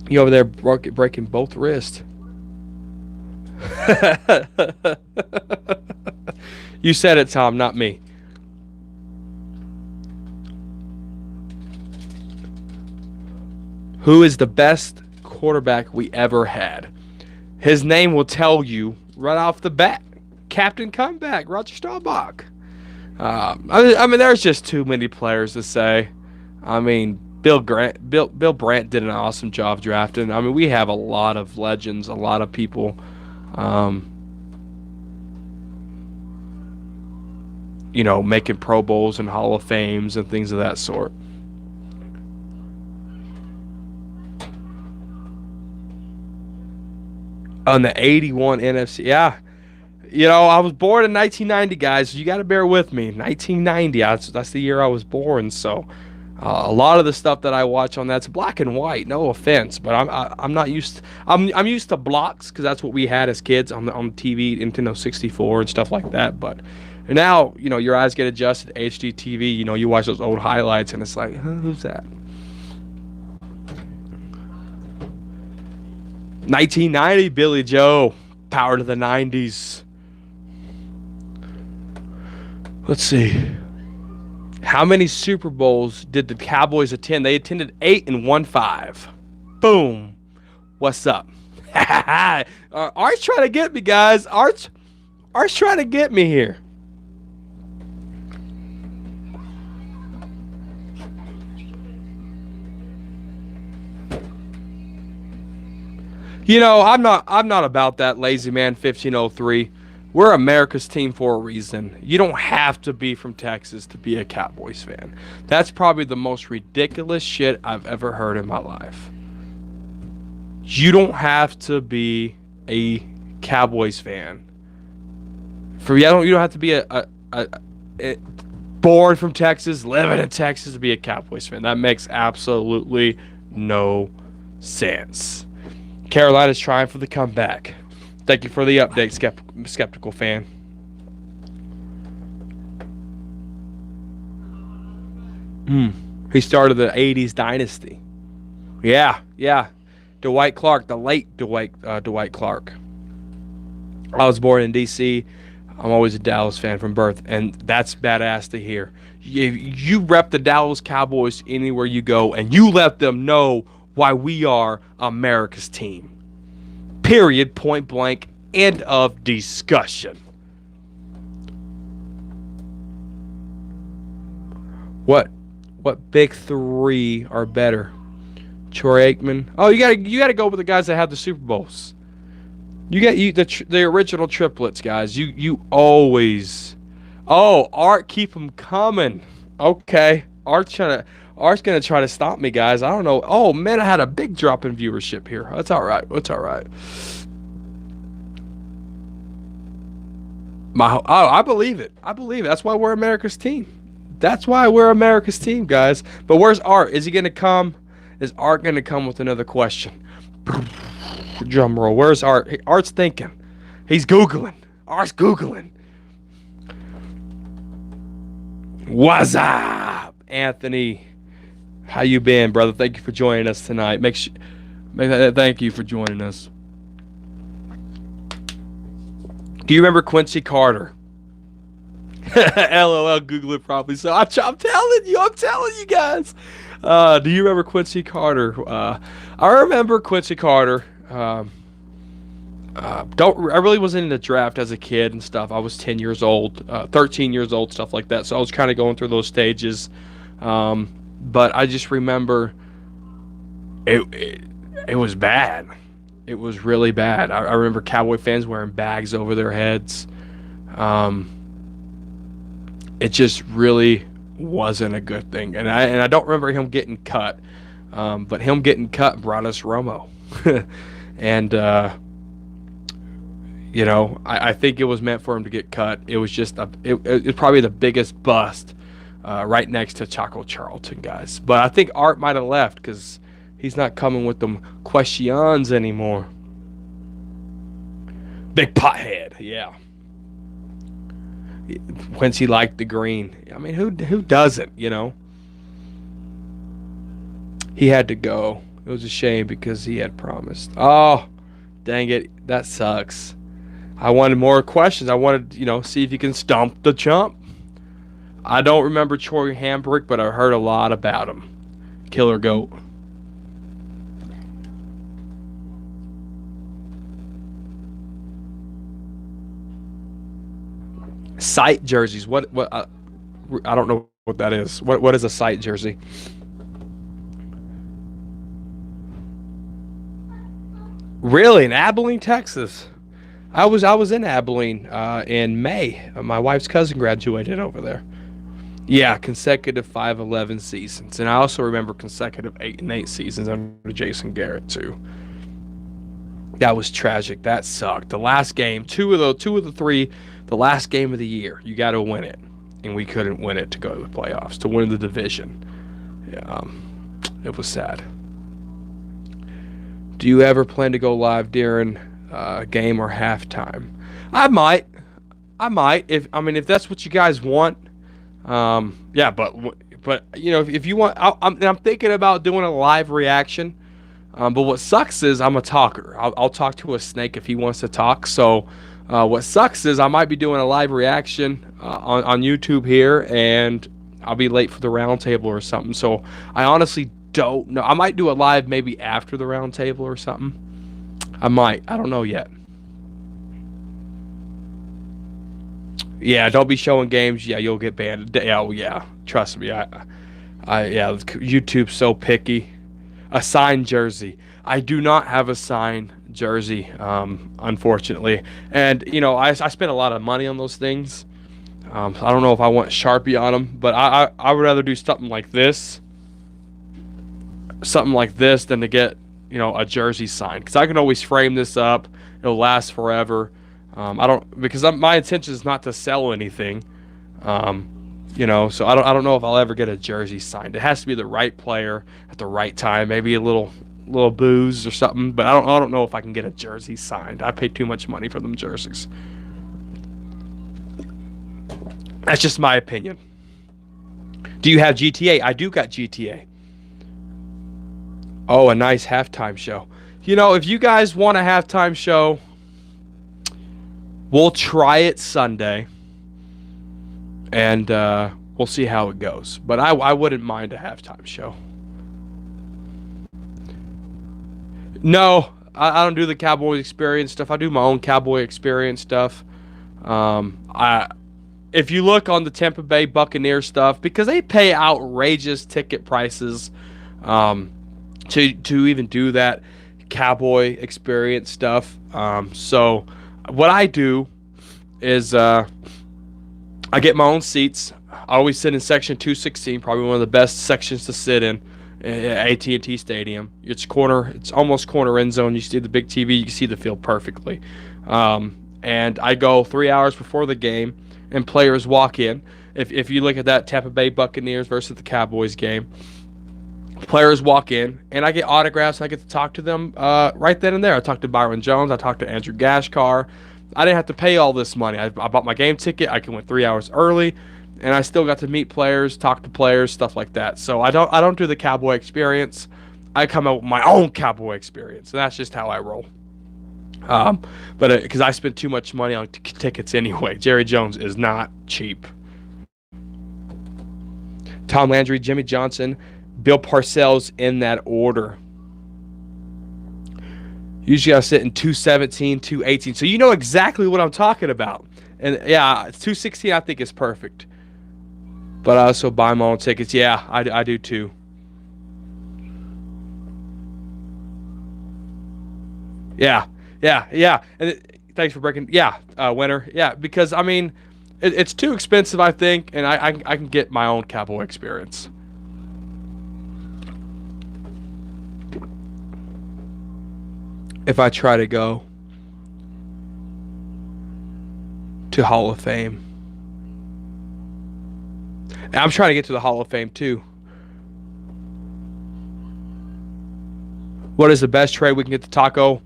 Speaker 2: You over there breaking both wrists. You said it, Tom, not me. Who is the best quarterback we ever had? His name will tell you right off the bat. Captain Comeback, Roger Staubach. I mean, there's just too many players to say. I mean, Bill Brandt did an awesome job drafting. I mean, we have a lot of legends, a lot of people. Making Pro Bowls and Hall of Fames and things of that sort. On the 81 NFC, yeah. I was born in 1990, guys. So you got to bear with me. 1990, that's the year I was born. So a lot of the stuff that I watch on that's black and white. No offense, but I'm not used. I'm used to blocks because that's what we had as kids on the TV, Nintendo 64 and stuff like that. But now your eyes get adjusted to HD TV. You watch those old highlights and it's like, who's that? 1990, Billy Joe, power to the 90s. Let's see. How many Super Bowls did the Cowboys attend? They attended 8 and won 5. Boom. What's up? Art's trying to get me, guys. Art's trying to get me here. I'm not about that lazy man 1503. We're America's team for a reason. You don't have to be from Texas to be a Cowboys fan. That's probably the most ridiculous shit I've ever heard in my life. You don't have to be a Cowboys fan. You don't have to be a born from Texas, living in Texas to be a Cowboys fan. That makes absolutely no sense. Carolina's trying for the comeback. Thank you for the update, skeptical fan. He started the 80s dynasty. Yeah. Dwight Clark, the late Dwight Clark. I was born in D.C. I'm always a Dallas fan from birth, and that's badass to hear. You rep the Dallas Cowboys anywhere you go, and you let them know why we are America's team. Period, point blank, end of discussion. What big three are better? Troy Aikman. Oh, you gotta go with the guys that have the Super Bowls. The original triplets, guys. You always. Oh, Art, keep them coming. Okay, Art's gonna try to stop me, guys. I don't know. Oh man, I had a big drop in viewership here. That's all right. I believe it. That's why we're America's team. Guys. But where's Art? Is he gonna come? Is Art gonna come with another question? Drum roll. Where's Art? Art's thinking. He's Googling. Art's Googling. What's up, Anthony? How you been, brother? Thank you for joining us tonight. Thank you for joining us. Do you remember Quincy Carter? LOL, Google it probably. So I'm telling you guys. Do you remember Quincy Carter? I remember Quincy Carter. I really wasn't in the draft as a kid and stuff. I was 10 years old, 13 years old, stuff like that. So I was kind of going through those stages. But I just remember It was bad. It was really bad. I remember Cowboy fans wearing bags over their heads. It just really wasn't a good thing. And I don't remember him getting cut. But him getting cut brought us Romo. And, I think it was meant for him to get cut. It was just, it was probably the biggest bust right next to Chaco Charlton, guys. But I think Art might have left because he's not coming with them questions anymore. Big pothead, yeah. Whence he liked the green. I mean, who doesn't, He had to go. It was a shame because he had promised. Oh, dang it. That sucks. I wanted more questions. I wanted, see if you can stump the chump. I don't remember Troy Hambrick, but I heard a lot about him. Killer goat. Sight jerseys. What? I don't know what that is. What is a sight jersey? Really, in Abilene, Texas. I was in Abilene in May. My wife's cousin graduated over there. Yeah, consecutive 5-11 seasons, and I also remember consecutive 8-8 seasons under Jason Garrett too. That was tragic. That sucked. The last game, two of the three, the last game of the year, you got to win it, and we couldn't win it to go to the playoffs to win the division. Yeah, it was sad. Do you ever plan to go live during game or halftime? I might. If that's what you guys want. Yeah, but if you want, I'm thinking about doing a live reaction. But what sucks is I'm a talker. I'll talk to a snake if he wants to talk. So what sucks is I might be doing a live reaction on YouTube here, and I'll be late for the round table or something. So I honestly don't know. I might do a live maybe after the round table or something. I might. I don't know yet. Yeah, don't be showing games. Yeah, you'll get banned. Oh yeah, trust me. YouTube's so picky. A signed jersey. I do not have a signed jersey, unfortunately. And I spent a lot of money on those things. I don't know if I want Sharpie on them, but I would rather do something like this than to get a jersey signed, because I can always frame this up. It'll last forever. Because my intention is not to sell anything. So I don't know if I'll ever get a jersey signed. It has to be the right player at the right time. Maybe a little booze or something, but I don't know if I can get a jersey signed. I pay too much money for them jerseys. That's just my opinion. Do you have GTA? I do got GTA. Oh, a nice halftime show. If you guys want a halftime show, we'll try it Sunday, and we'll see how it goes. But I wouldn't mind a halftime show. No, I don't do the Cowboys experience stuff. I do my own Cowboy experience stuff. If you look on the Tampa Bay Buccaneers stuff, because they pay outrageous ticket prices to even do that Cowboy experience stuff. So what I do is I get my own seats. I always sit in section 216, probably one of the best sections to sit in at AT&T Stadium. It's almost corner end zone. You see the big TV. You can see the field perfectly. And I go 3 hours before the game, and players walk in. If you look at that Tampa Bay Buccaneers versus the Cowboys game, players walk in, and I get autographs. And I get to talk to them right then and there. I talked to Byron Jones. I talked to Andrew Gashkar. I didn't have to pay all this money. I bought my game ticket. I went 3 hours early, and I still got to meet players, talk to players, stuff like that. So I don't do the Cowboy experience. I come up with my own Cowboy experience, and that's just how I roll. But because I spent too much money on tickets anyway. Jerry Jones is not cheap. Tom Landry, Jimmy Johnson, Bill Parcells, in that order. Usually I sit in 217, 218. So you know exactly what I'm talking about. And yeah, 216 I think is perfect. But I also buy my own tickets. Yeah, I do too. Yeah, yeah. And thanks for breaking. Yeah, winner. Yeah, because I mean, it's too expensive, I think, and I can get my own Cowboy experience. If I try to go to Hall of Fame, and I'm trying to get to the Hall of Fame too. What is the best trade we can get to Taco?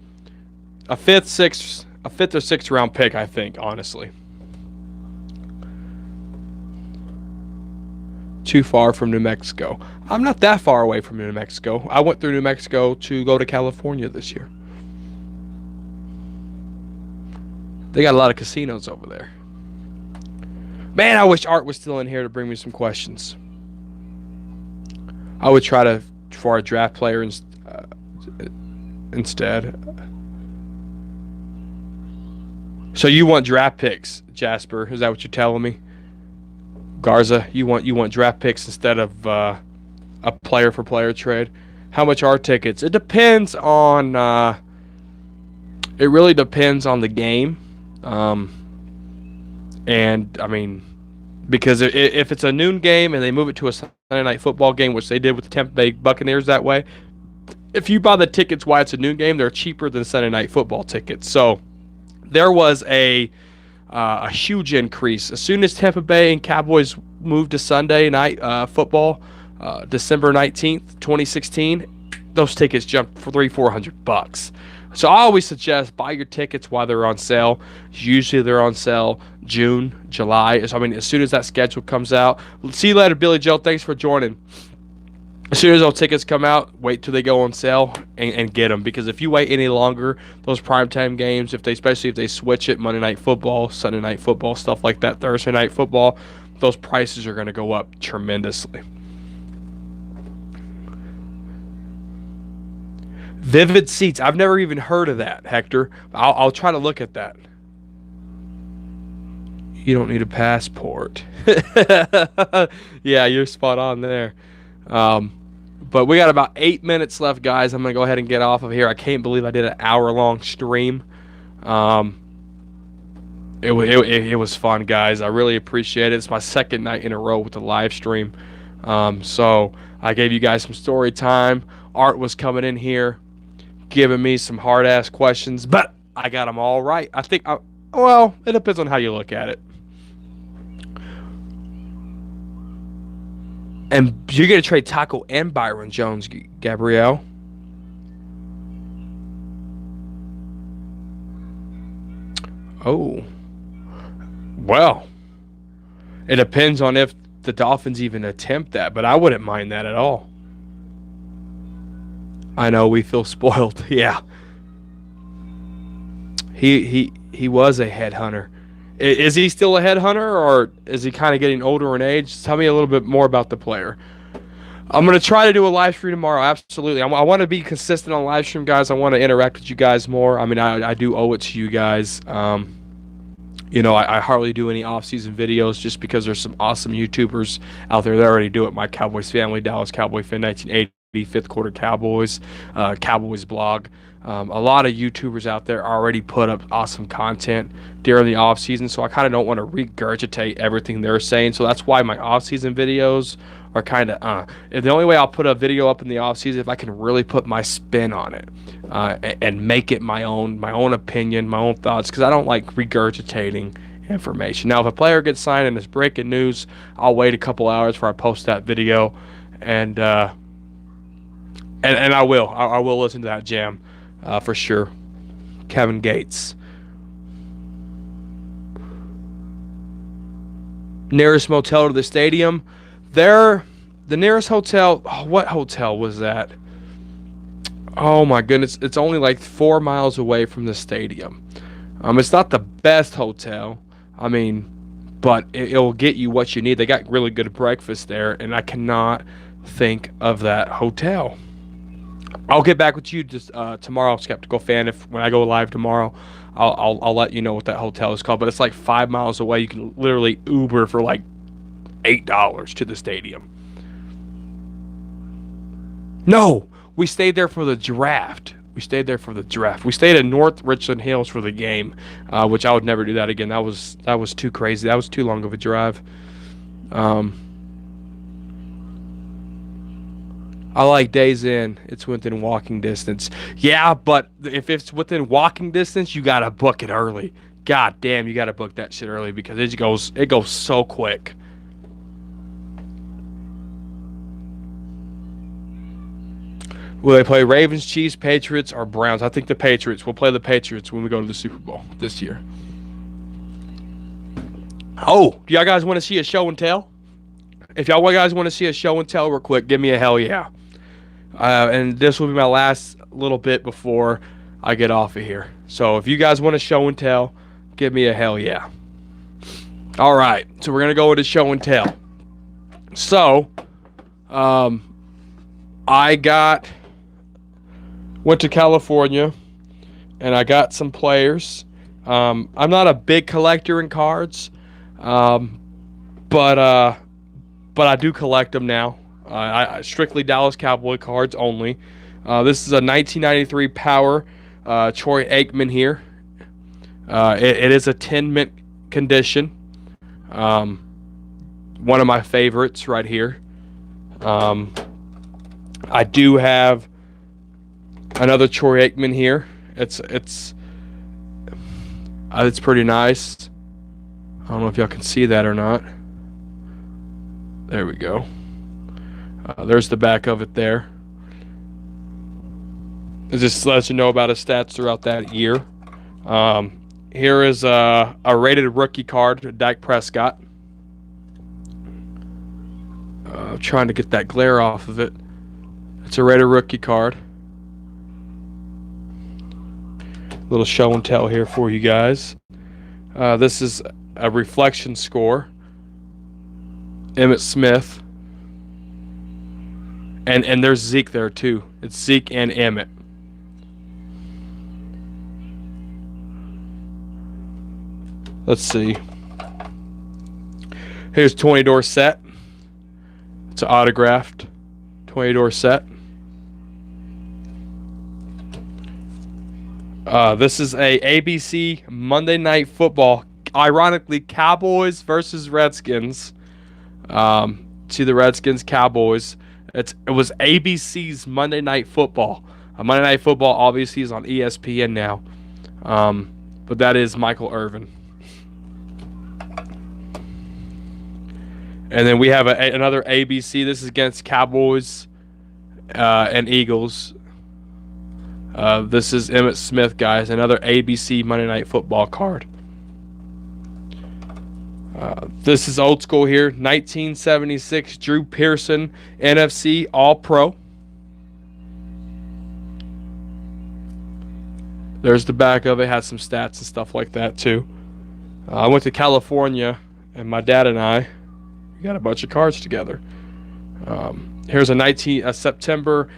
Speaker 2: A fifth or sixth round pick, I think, honestly. Too far from New Mexico. I'm not that far away from New Mexico. I went through New Mexico to go to California this year. They got a lot of casinos over there. Man, I wish Art was still in here to bring me some questions. I would try to for a draft player instead. So you want draft picks, Jasper? Is that what you're telling me? Garza, you want draft picks instead of a player for player trade? How much are tickets? It depends on. It really depends on the game, and I mean, because if it's a noon game and they move it to a Sunday night football game, which they did with the Tampa Bay Buccaneers that way, if you buy the tickets while it's a noon game, they're cheaper than Sunday night football tickets. So there was a huge increase as soon as Tampa Bay and Cowboys moved to Sunday night football, December 19th, 2016. Those tickets jumped for $300-400. So I always suggest buy your tickets while they're on sale. Usually they're on sale June, July. So I mean, as soon as that schedule comes out. See you later, Billy Joe. Thanks for joining. As soon as those tickets come out, wait till they go on sale and get them. Because if you wait any longer, those primetime games, especially if they switch it, Monday Night Football, Sunday Night Football, stuff like that, Thursday Night Football, those prices are going to go up tremendously. Vivid Seats. I've never even heard of that, Hector. I'll try to look at that. You don't need a passport. Yeah, you're spot on there. But we got about 8 minutes left, guys. I'm going to go ahead and get off of here. I can't believe I did an hour-long stream. It was fun, guys. I really appreciate it. It's my second night in a row with the live stream. So I gave you guys some story time. Art was coming in here, giving me some hard-ass questions, but I got them all right. I think, well, it depends on how you look at it. And you're going to trade Taco and Byron Jones, Gabrielle. Oh. Well, it depends on if the Dolphins even attempt that, but I wouldn't mind that at all. I know we feel spoiled. Yeah. He was a headhunter. Is he still a headhunter, or is he kind of getting older in age? Tell me a little bit more about the player. I'm going to try to do a live stream tomorrow. Absolutely. I want to be consistent on live stream, guys. I want to interact with you guys more. I mean, I do owe it to you guys. You know, I hardly do any off-season videos just because there's some awesome YouTubers out there that already do it. My Cowboys Family, Dallas Cowboy Fan 1980, Fifth Quarter Cowboys, Cowboys Blog. A lot of YouTubers out there already put up awesome content during the off-season, so I kind of don't want to regurgitate everything they're saying. So that's why my off-season videos are kind of the only way I'll put a video up in the off-season if I can really put my spin on it and make it my own opinion, my own thoughts, because I don't like regurgitating information. Now, if a player gets signed and it's breaking news, I'll wait a couple hours before I post that video, and I will listen to that jam for sure. Kevin Gates. Nearest motel to the stadium. The nearest hotel. Oh, what hotel was that? Oh my goodness, it's only like 4 miles away from the stadium. It's not the best hotel. I mean, but it'll get you what you need. They got really good breakfast there, and I cannot think of that hotel. I'll get back with you just tomorrow, Skeptical Fan. When I go live tomorrow, I'll let you know what that hotel is called. But it's like 5 miles away. You can literally Uber for like $8 to the stadium. No, we stayed there for the draft. We stayed there for the draft. We stayed in North Richland Hills for the game, which I would never do that again. That was too crazy. That was too long of a drive. I like days in. It's within walking distance. Yeah, but if it's within walking distance, you gotta book it early. God damn, you gotta book that shit early because it goes so quick. Will they play Ravens, Chiefs, Patriots, or Browns? I think the Patriots. We'll play the Patriots when we go to the Super Bowl this year. Oh, do y'all guys want to see a show and tell? If y'all guys want to see a show and tell real quick, give me a hell yeah. And this will be my last little bit before I get off of here. So if you guys want a show and tell, give me a hell yeah. All right, so we're going to go with a show and tell. So, I went to California, and I got some players. I'm not a big collector in cards, but I do collect them now. I strictly Dallas Cowboy cards only. This is a 1993 Power Troy Aikman here. It is a 10 mint condition. One of my favorites right here. I do have another Troy Aikman here. It's pretty nice. I don't know if y'all can see that or not. There we go. There's the back of it there. It just lets you know about his stats throughout that year. Here is a rated rookie card, Dak Prescott. Trying to get that glare off of it. It's a rated rookie card. Little show and tell here for you guys. This is a reflection score. Emmitt Smith. And there's Zeke there too. It's Zeke and Emmitt. Let's see. Here's 20 Dorsett. It's an autographed 20 Dorsett. This is a ABC Monday Night Football. Ironically, Cowboys versus Redskins. See the Redskins, Cowboys. It was ABC's Monday Night Football. Monday Night Football obviously is on ESPN now. But that is Michael Irvin. And then we have another ABC. This is against Cowboys and Eagles. This is Emmitt Smith, guys. Another ABC Monday Night Football card. This is old school here. 1976 Drew Pearson NFC All-Pro. There's the back of it. Has some stats and stuff like that too. I went to California, and my dad and I got a bunch of cards together. Here's a September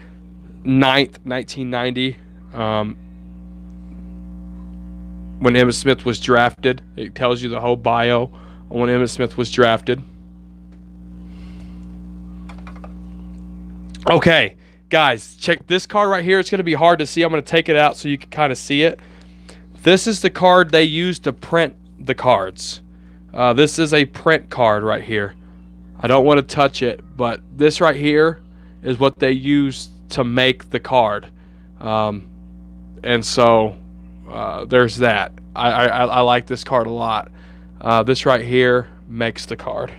Speaker 2: 9th, 1990. When Emmitt Smith was drafted. It tells you the whole bio on when Emmitt Smith was drafted. Okay, guys, check this card right here. It's going to be hard to see. I'm going to take it out so you can kind of see it. This is the card they use to print the cards. This is a print card right here. I don't want to touch it, but this right here is what they use to make the card. And so there's that. I like this card a lot. This right here makes the card.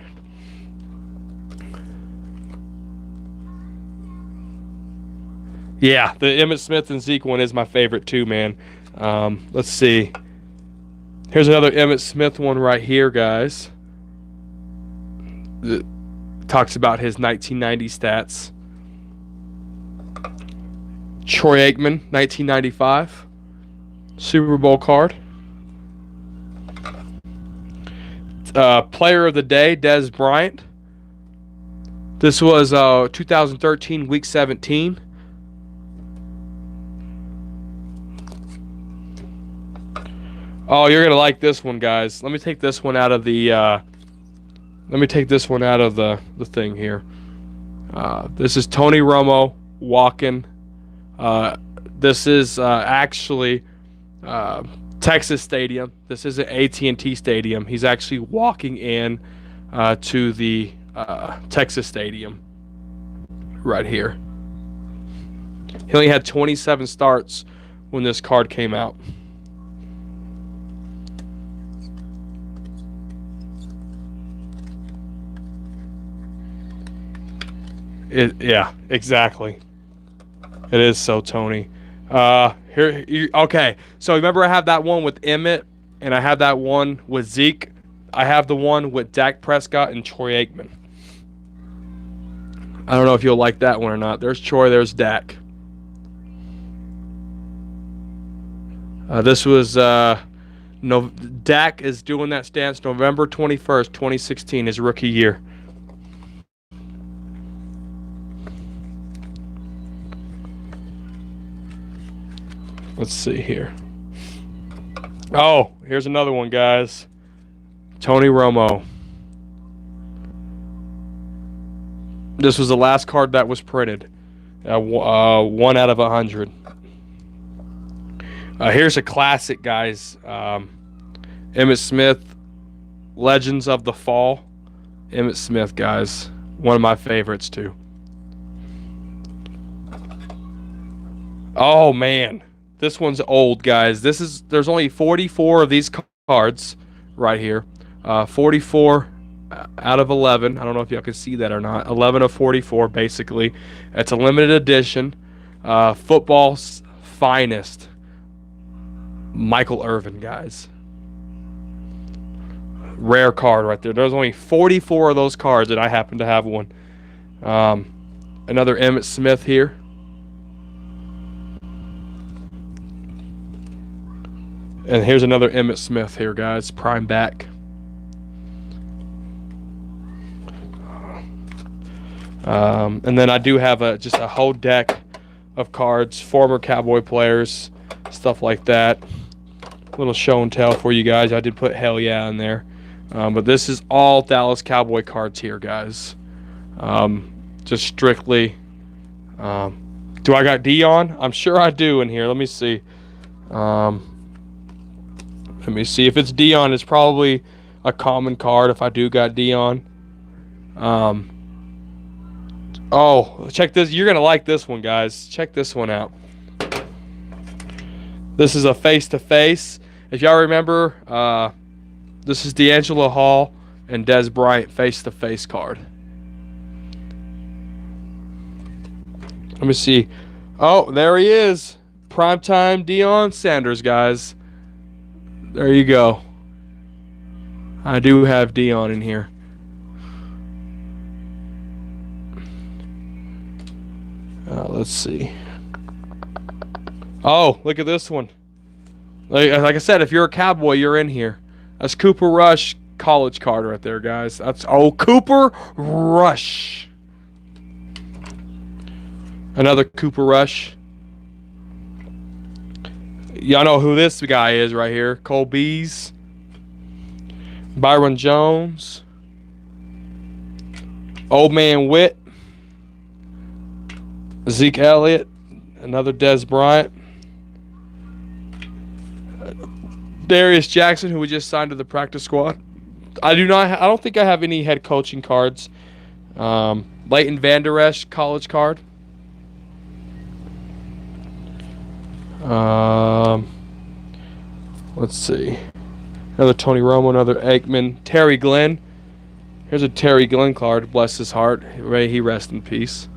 Speaker 2: Yeah, the Emmitt Smith and Zeke one is my favorite too, man. Let's see. Here's another Emmitt Smith one right here, guys. It talks about his 1990 stats. Troy Aikman, 1995. Super Bowl card. Player of the day, Dez Bryant. This was 2013, Week 17. Oh, you're gonna like this one, guys. Let me take this one out of the. The thing here. This is Tony Romo walking. This is actually Texas Stadium. This isn't AT&T Stadium. He's actually walking in to the Texas Stadium right here. He only had 27 starts when this card came out. Yeah, exactly. It is so Tony. Okay, so remember I have that one with Emmitt, and I have that one with Zeke. I have the one with Dak Prescott and Troy Aikman. I don't know if you'll like that one or not. There's Troy, there's Dak. This was Dak is doing that stance November 21st, 2016, his rookie year. Let's see here. Oh, here's another one, guys. Tony Romo. This was the last card that was printed. 1 out of 100. Here's a classic, guys. Emmitt Smith, Legends of the Fall. Emmitt Smith, guys. One of my favorites, too. Oh, man. This one's old, guys. There's only 44 of these cards right here. 44 out of 11. I don't know if y'all can see that or not. 11 of 44, basically. It's a limited edition. Football's finest. Michael Irvin, guys. Rare card right there. There's only 44 of those cards, and I happen to have one. Another Emmitt Smith here. And here's another Emmitt Smith here, guys. Prime back. And then I do have just a whole deck of cards, former Cowboy players, stuff like that. Little show and tell for you guys. I did put hell yeah in there. But this is all Dallas Cowboy cards here, guys. Just strictly. Do I got Dion? I'm sure I do in here. Let me see. Let me see. If it's Dion, it's probably a common card if I do got Dion. Oh, check this. You're going to like this one, guys. Check this one out. This is a face-to-face. If y'all remember, this is D'Angelo Hall and Dez Bryant face-to-face card. Let me see. Oh, there he is. Primetime Deion Sanders, guys. There you go. I do have Dion in here. Let's see. Oh, look at this one. Like I said, if you're a Cowboy, you're in here. That's Cooper Rush college card right there, guys. That's Cooper Rush. Another Cooper Rush. Y'all know who this guy is right here. Cole Bees. Byron Jones. Old Man Witt. Zeke Elliott. Another Dez Bryant. Darius Jackson, who we just signed to the practice squad. I don't think I have any head coaching cards. Leighton Vander Esch college card. Let's see. Another Tony Romo, another Aikman. Terry Glenn. Here's a Terry Glenn card. Bless his heart. May he rest in peace.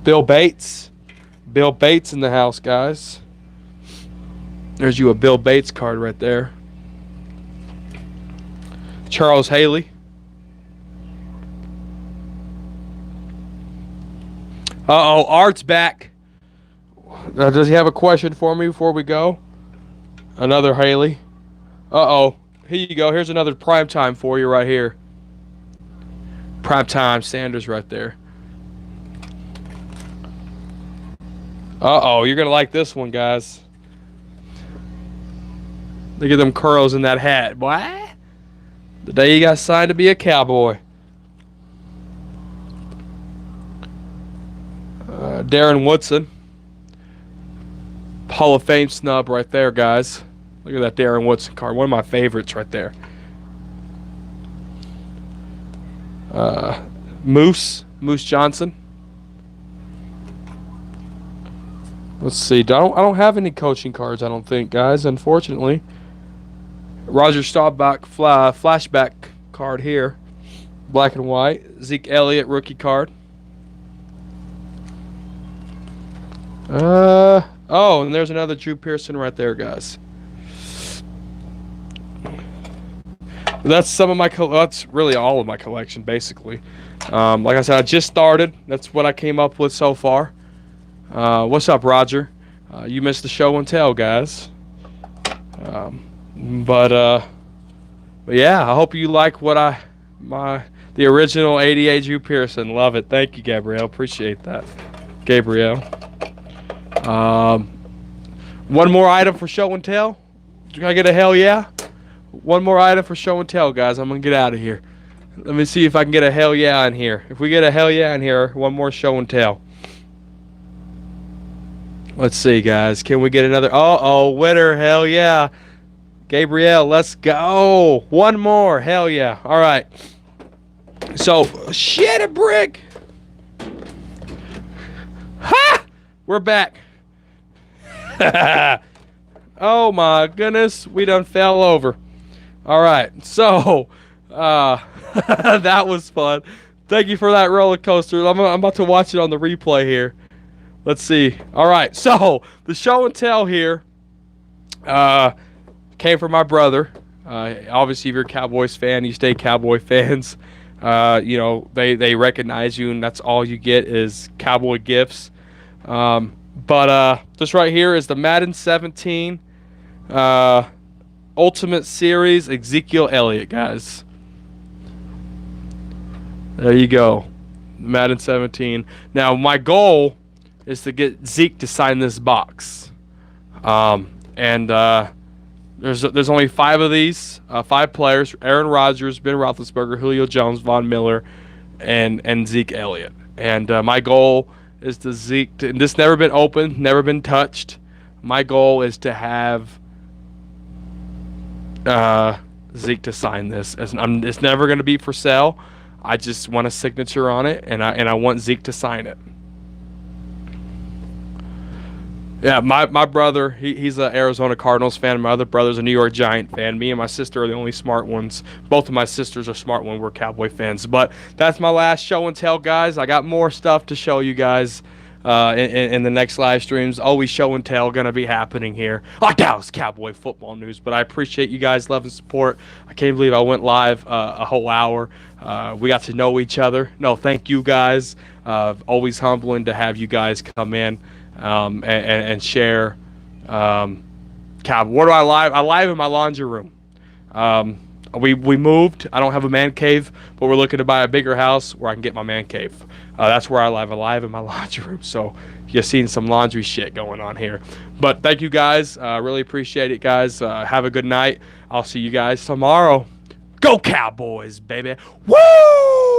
Speaker 2: Bill Bates. Bill Bates in the house, guys. There's you a Bill Bates card right there. Charles Haley. Uh-oh, Art's back. Does he have a question for me before we go? Another Haley. Uh-oh. Here you go. Here's another primetime for you right here. Primetime Sanders right there. Uh-oh, you're going to like this one, guys. Look at them curls in that hat. Boy, the day you got signed to be a Cowboy. Darren Woodson. Hall of Fame snub right there, guys. Look at that Darren Woodson card. One of my favorites right there. Moose Johnson. Let's see. I don't have any coaching cards, I don't think, guys, unfortunately. Roger Staubach flashback card here. Black and white. Zeke Elliott rookie card. Oh, and there's another Drew Pearson right there, guys. That's some of my that's really all of my collection, basically. Like I said, I just started. That's what I came up with so far. What's up, Roger? You missed the show and tell, guys. But yeah, I hope you like the original 88 Drew Pearson. Love it. Thank you, Gabrielle. Appreciate that, Gabrielle. One more item for show and tell. Can I get a hell yeah? One more item for show and tell, guys. I'm going to get out of here. Let me see if I can get a hell yeah in here. If we get a hell yeah in here, one more show and tell. Let's see, guys. Can we get another? Uh-oh, winner. Hell yeah. Gabrielle, let's go. One more. Hell yeah. All right. So, shit, a brick. Ha! We're back. Oh, my goodness. We done fell over. All right. So, that was fun. Thank you for that roller coaster. I'm about to watch it on the replay here. Let's see. All right. So, the show and tell here came from my brother. Obviously, if you're a Cowboys fan, you stay Cowboy fans. You know, they recognize you, and that's all you get is Cowboy gifts. But this right here is the Madden 17 Ultimate Series Ezekiel Elliott, guys. There you go. Madden 17. Now, my goal is to get Zeke to sign this box. There's only 5 of these, 5 players: Aaron Rodgers, Ben Roethlisberger, Julio Jones, Von Miller, and Zeke Elliott. And my goal is to Zeke. And this never been opened, never been touched. My goal is to have Zeke to sign this. It's never going to be for sale. I just want a signature on it, and I want Zeke to sign it. Yeah, my brother, he's an Arizona Cardinals fan. My other brother's a New York Giant fan. Me and my sister are the only smart ones. Both of my sisters are smart when we're Cowboy fans. But that's my last show and tell, guys. I got more stuff to show you guys in the next live streams. Always show and tell going to be happening here. Like that was Cowboy football news. But I appreciate you guys' love and support. I can't believe I went live a whole hour. We got to know each other. No, thank you guys. Always humbling to have you guys come in. And share. Where do I live? I live in my laundry room. We moved. I don't have a man cave, but we're looking to buy a bigger house where I can get my man cave. That's where I live. I live in my laundry room. So you're seeing some laundry shit going on here. But thank you guys. Really appreciate it, guys. Have a good night. I'll see you guys tomorrow. Go Cowboys, baby. Woo!